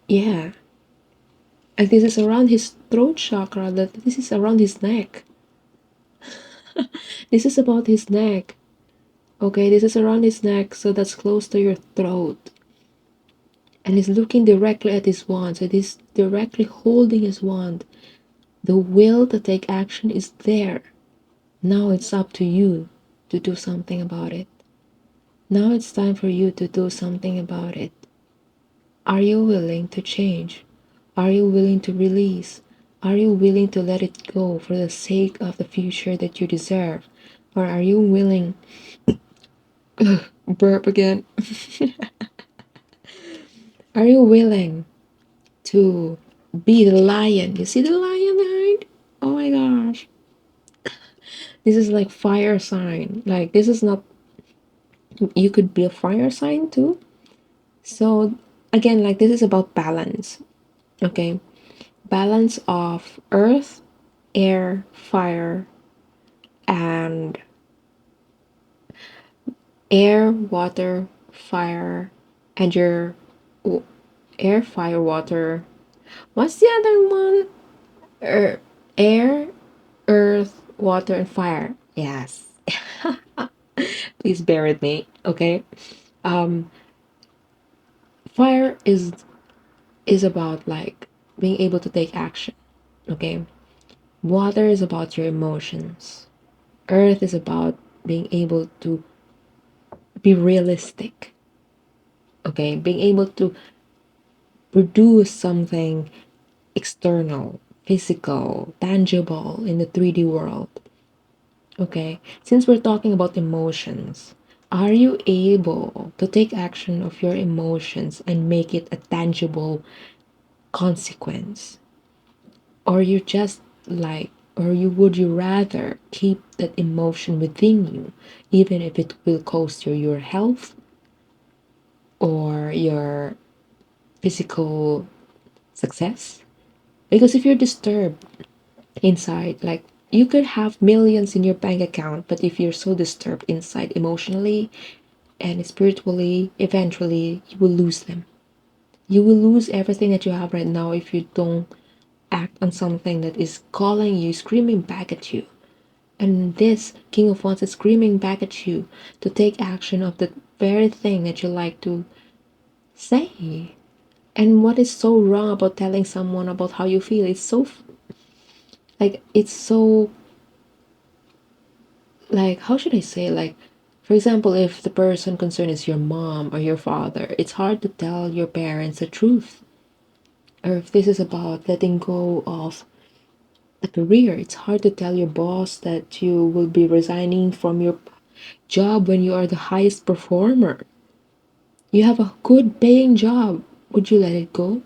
Yeah. And this is around his throat chakra, that this is around his neck. This is about his neck. Okay, this is around his neck, so that's close to your throat. And he's looking directly at his wand, so he's directly holding his wand. The will to take action is there. Now it's up to you to do something about it. Now it's time for you to do something about it. Are you willing to change? Are you willing to release? Are you willing to let it go for the sake of the future that you deserve? Or are you willing, burp again, are you willing to be the lion? You see the lion behind? Oh my gosh. This is like fire sign. Like this is not, you could be a fire sign too. So again, like this is about balance. Okay. Balance of earth, air, fire, and air, water, fire, and your air, fire, water. What's the other one? Air, earth, water, and fire. Yes. Please bear with me, okay? Um, Fire is about like being able to take action, okay? Water is about your emotions. Earth is about being able to be realistic, okay? Being able to produce something external, physical, tangible in the 3D world. Okay, since we're talking about emotions, are you able to take action of your emotions and make it a tangible consequence? Or you just like, or you would you rather keep that emotion within you, even if it will cost you your health or your physical success? Because if you're disturbed inside, like You could have millions in your bank account, but if you're so disturbed inside emotionally and spiritually, eventually you will lose them. You will lose everything that you have right now if you don't act on something that is calling you, screaming back at you. And this King of Wands is screaming back at you to take action of the very thing that you like to say. And what is so wrong about telling someone about how you feel? It's so, like, it's so, like, how should I say? Like, for example, if the person concerned is your mom or your father, it's hard to tell your parents the truth. Or if this is about letting go of a career, it's hard to tell your boss that you will be resigning from your job when you are the highest performer. You have a good paying job. Would you let it go?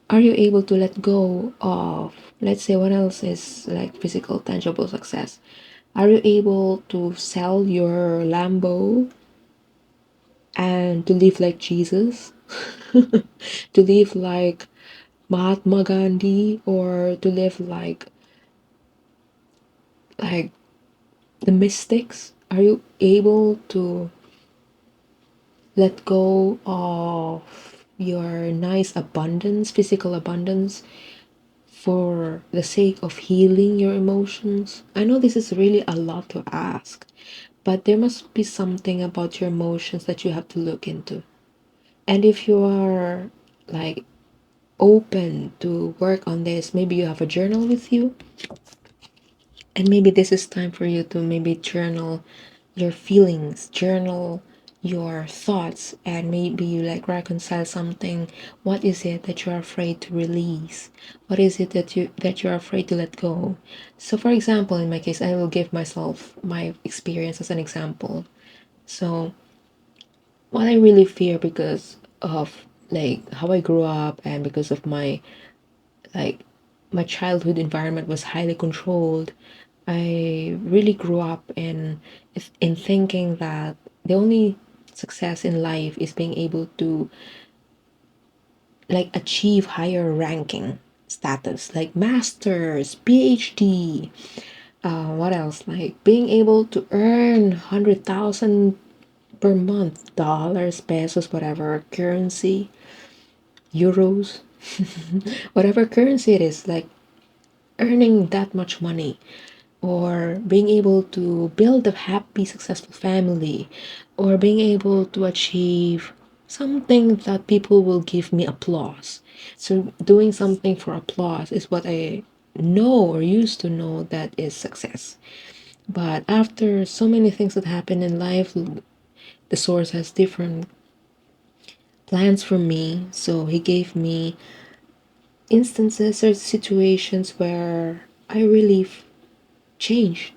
Are you able to let go of, let's say, what else is like physical, tangible success? Are you able to sell your Lambo and to live like Jesus? To live like Mahatma Gandhi, or to live like the mystics? Are you able to let go of your nice abundance, physical abundance, for the sake of healing your emotions? I know this is really a lot to ask, but there must be something about your emotions that you have to look into. And if you are like open to work on this, maybe you have a journal with you, and maybe this is time for you to maybe journal your feelings, journal your thoughts, and maybe you like reconcile something. What is it that you're afraid to release? What is it that you're afraid to let go? So for example, in my case, I will give myself my experience as an example. So what I really fear, because of like how I grew up and because of my, like, my childhood environment was highly controlled. I really grew up in thinking that the only success in life is being able to like achieve higher ranking status, like masters, PhD, what else, like being able to earn 100,000 per month, dollars, pesos, whatever currency, euros, whatever currency it is, like earning that much money, or being able to build a happy, successful family, or being able to achieve something that people will give me applause. So, doing something for applause is what I know or used to know that is success. But after so many things that happen in life, the source has different plans for me. So, he gave me instances or situations where I really changed,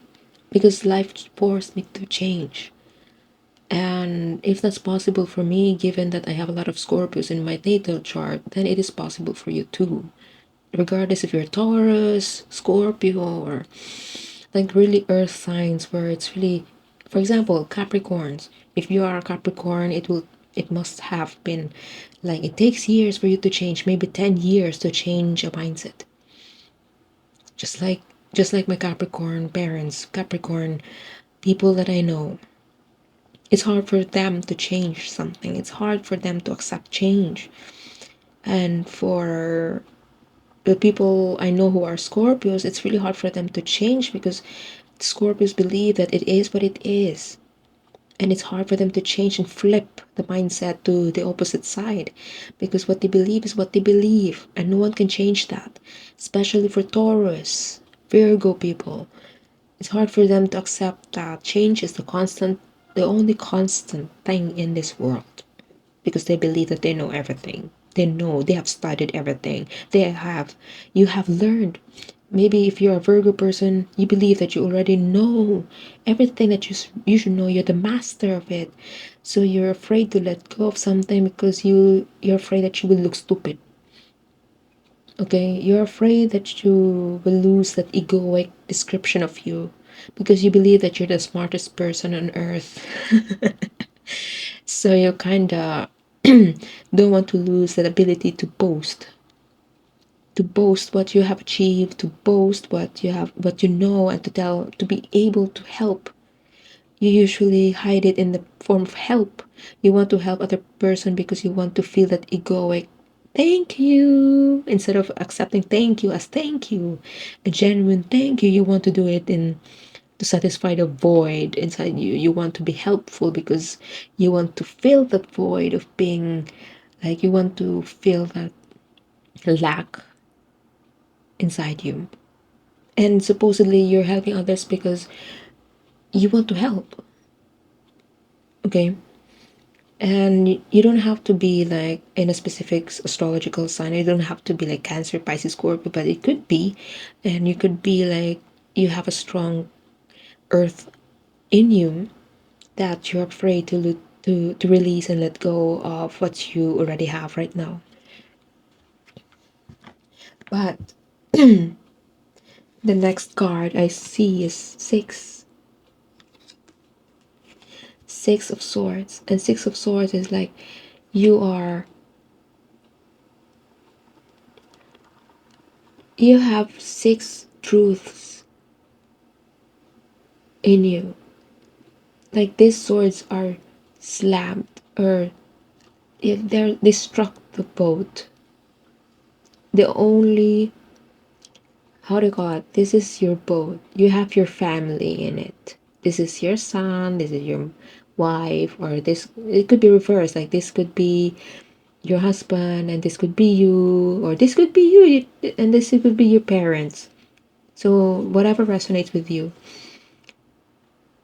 because life forced me to change. And if that's possible for me, given that I have a lot of Scorpios in my natal chart, then it is possible for you too. Regardless if you're Taurus, Scorpio, or like really earth signs where it's really, for example, Capricorns. If you are a Capricorn, it must have been like, it takes years for you to change, maybe 10 years to change a mindset. Just like my Capricorn parents, Capricorn people that I know, it's hard for them to change something. It's hard for them to accept change. And for the people I know who are Scorpios, it's really hard for them to change, because Scorpios believe that it is what it is. And it's hard for them to change and flip the mindset to the opposite side, because what they believe is what they believe, and no one can change that. Especially for Taurus, Virgo people, it's hard for them to accept that change is the only constant thing in this world, because they believe that they know everything. They know, they have studied everything. You have learned. Maybe if you're a Virgo person, you believe that you already know everything that you should know. You're the master of it. So you're afraid to let go of something because you're afraid that you will look stupid. Okay, you're afraid that you will lose that egoic description of you, because you believe that you're the smartest person on earth. So you kind of don't want to lose that ability to boast, to boast what you have achieved, to boast what you have, what you know, and to tell, to be able to help. You usually hide it in the form of help. You want to help other person because you want to feel that egoic thank you, instead of accepting thank you as thank you, a genuine thank you. You want to do it in to satisfy the void inside you. You want to be helpful because you want to fill that void of being, like, you want to feel that lack inside you. And supposedly you're helping others because you want to help. Okay. And you don't have to be like in a specific astrological sign. You don't have to be like Cancer, Pisces, Scorpio, but it could be. And you could be like, you have a strong earth in you that you're afraid to release and let go of what you already have right now. But the next card I see is six of swords. And six of swords is like, you are, you have six truths in you. Like, these swords are slammed, or they struck the boat. The only, how do you call it, this is your boat, you have your family in it. This is your son, this is your wife, or this, it could be reversed, like this could be your husband and this could be you, or this could be you and this could be your parents. So whatever resonates with you.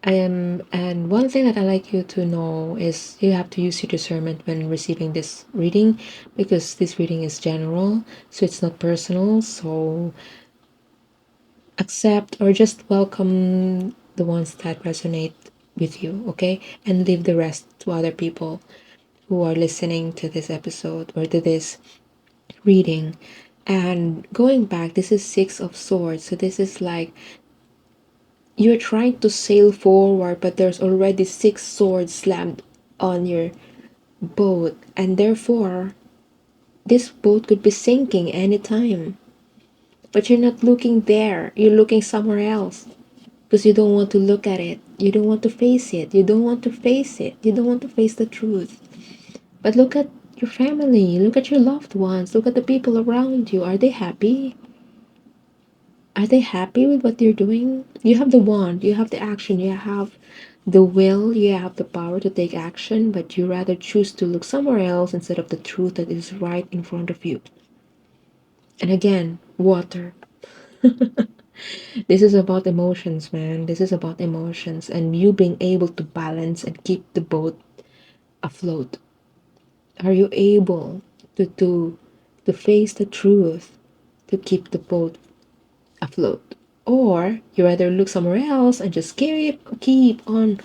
And one thing that I like you to know is you have to use your discernment when receiving this reading, because this reading is general, so it's not personal. So accept or just welcome the ones that resonate with you, okay? And leave the rest to other people who are listening to this episode or to this reading. And going back, this is Six of Swords. So this is like, you're trying to sail forward, but there's already six swords slammed on your boat, and therefore this boat could be sinking anytime. But you're not looking there, you're looking somewhere else because you don't want to look at it. You don't want to face it. You don't want to face it. You don't want to face the truth. But look at your family, look at your loved ones, look at the people around you. Are they happy? Are they happy with what you're doing? You have the wand, you have the action, you have the will, you have the power to take action, but you rather choose to look somewhere else instead of the truth that is right in front of you. And again, water. This is about emotions, man. This is about emotions and you being able to balance and keep the boat afloat. Are you able to face the truth to keep the boat afloat? Or you rather look somewhere else and just keep on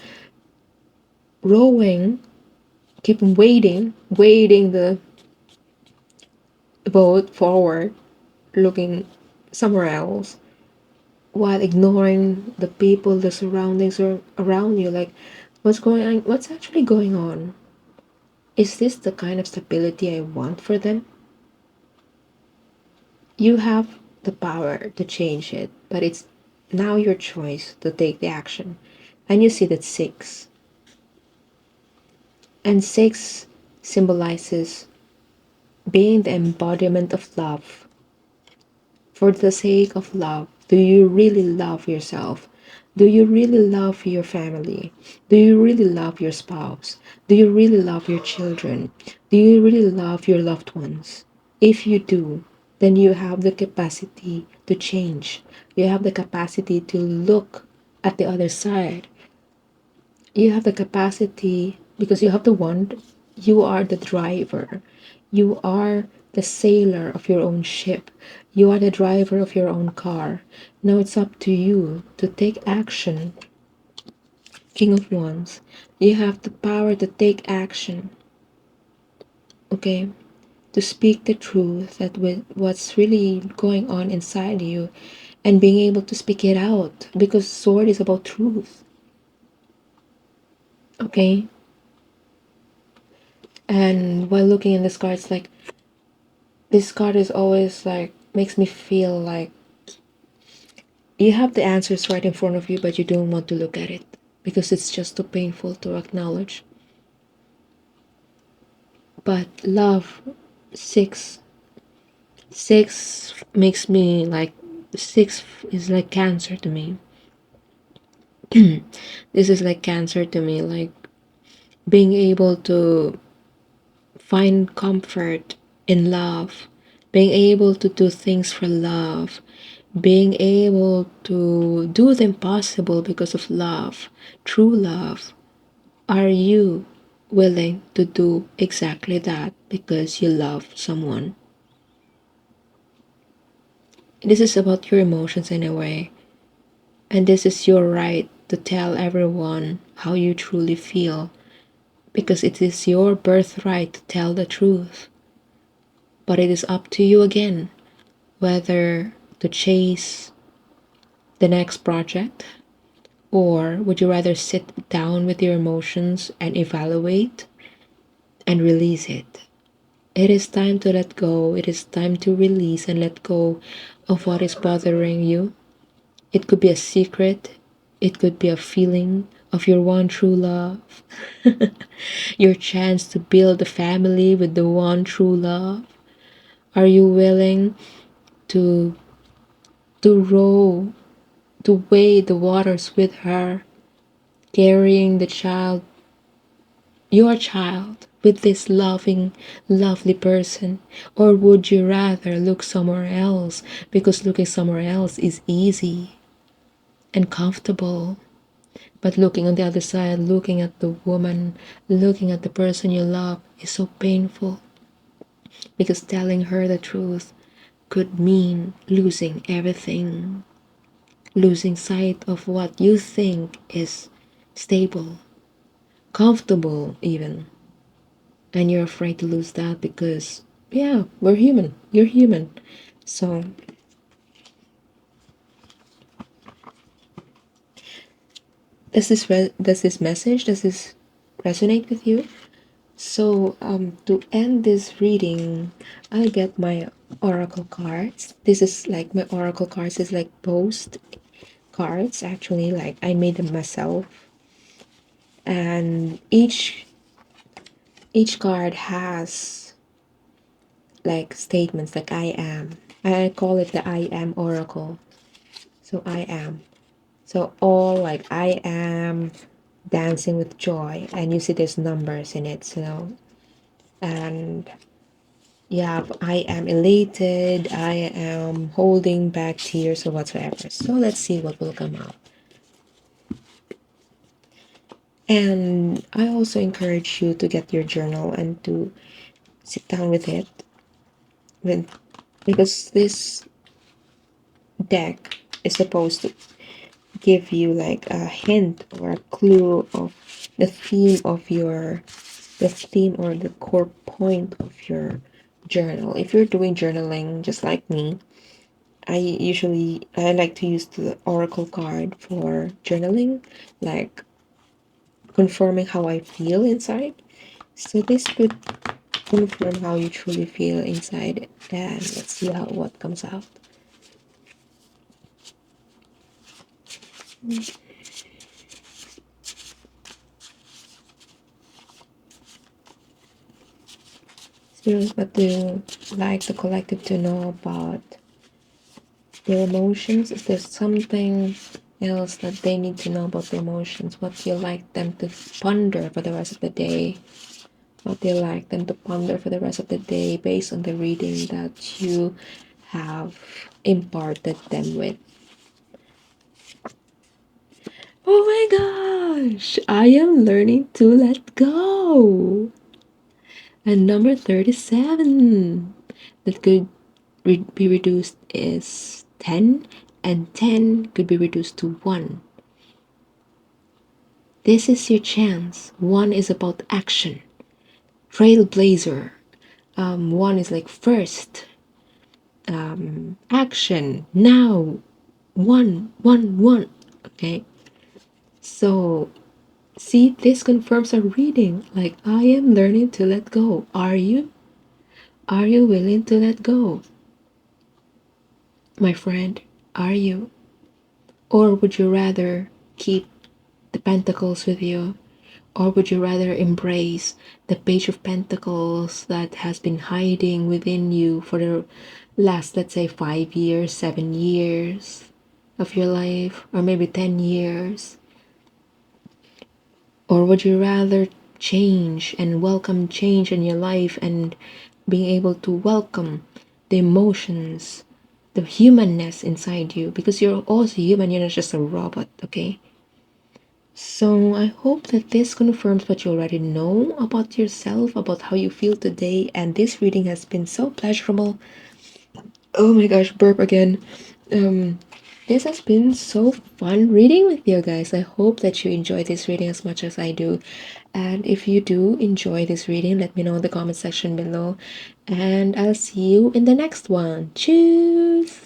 rowing, keep on wading the boat forward, looking somewhere else, while ignoring the people, the surroundings around you. Like, what's going on? What's actually going on? Is this the kind of stability I want for them? You have the power to change it, but it's now your choice to take the action. And you see that six. And six symbolizes being the embodiment of love. For the sake of love, do you really love yourself? Do you really love your family? Do you really love your spouse? Do you really love your children? Do you really love your loved ones? If you do, then you have the capacity to change. You have the capacity to look at the other side. You have the capacity because you have the wand. You are the driver. You are the sailor of your own ship. You are the driver of your own car. Now it's up to you to take action. King of Wands, you have the power to take action. Okay? To speak the truth, that with what's really going on inside you, and being able to speak it out, because sword is about truth. Okay? And while looking in this card, it's like, this card is always like makes me feel like you have the answers right in front of you, but you don't want to look at it because it's just too painful to acknowledge. But love, six, six makes me like, six is like cancer to me. This is like cancer to me, like being able to find comfort in love, being able to do things for love, being able to do the impossible because of love, true love. Are you willing to do exactly that because you love someone? This is about your emotions in a way, and this is your right to tell everyone how you truly feel because it is your birthright to tell the truth. But it is up to you again whether to chase the next project, or would you rather sit down with your emotions and evaluate and release it? It is time to let go. It is time to release and let go of what is bothering you. It could be a secret. It could be a feeling of your one true love. Your chance to build a family with the one true love. Are you willing to row, to wade the waters with her, carrying the child, your child, with this loving, lovely person? Or would you rather look somewhere else because looking somewhere else is easy and comfortable? But looking on the other side, looking at the woman, looking at the person you love is so painful because telling her the truth could mean losing everything, losing sight of what you think is stable, comfortable even. And you're afraid to lose that because, yeah, we're human. You're human. So, does this resonate with you? So, to end this reading, I get my oracle cards. This is like my oracle cards is like post cards actually. Like I made them myself, and each card has like statements like I am. I call it the I am oracle. So I am. So all like I am dancing with joy, and you see there's numbers in it. So and yeah, I am elated. I am holding back tears or whatsoever. So let's see what will come out. And I also encourage you to get your journal and to sit down with it, with because this deck is supposed to give you like a hint or a clue of the theme of your the theme or the core point of your journal. If you're doing journaling just like me, I like to use the oracle card for journaling, like confirming how I feel inside. So this could confirm how you truly feel inside, and let's see how what comes out. Spirit, what do you like the collective to know about their emotions? Is there something else that they need to know about their emotions? What do you like them to ponder for the rest of the day? What do you like them to ponder for the rest of the day based on the reading that you have imparted them with? Oh my gosh! I am learning to let go. And number 37 that could be reduced is 10, and 10 could be reduced to 1. This is your chance. 1 is about action, trailblazer. 1 is like first, action, now, one, one, one. Okay, so see, this confirms a reading. Like, I am learning to let go. Are you? Are you willing to let go? my friend, are you? Or would you rather keep the pentacles with you? Or would you rather embrace the page of pentacles that has been hiding within you for the last, let's say, 5 years, 7 years of your life, or maybe 10 years? Or would you rather change and welcome change in your life and being able to welcome the emotions, the humanness inside you, because you're also human, you're not just a robot, okay? So I hope that this confirms what you already know about yourself, about how you feel today, and this reading has been so pleasurable. Oh my gosh, burp again. This has been so fun reading with you guys. I hope that you enjoy this reading as much as I do. And if you do enjoy this reading, let me know in the comment section below. And I'll see you in the next one. Cheers!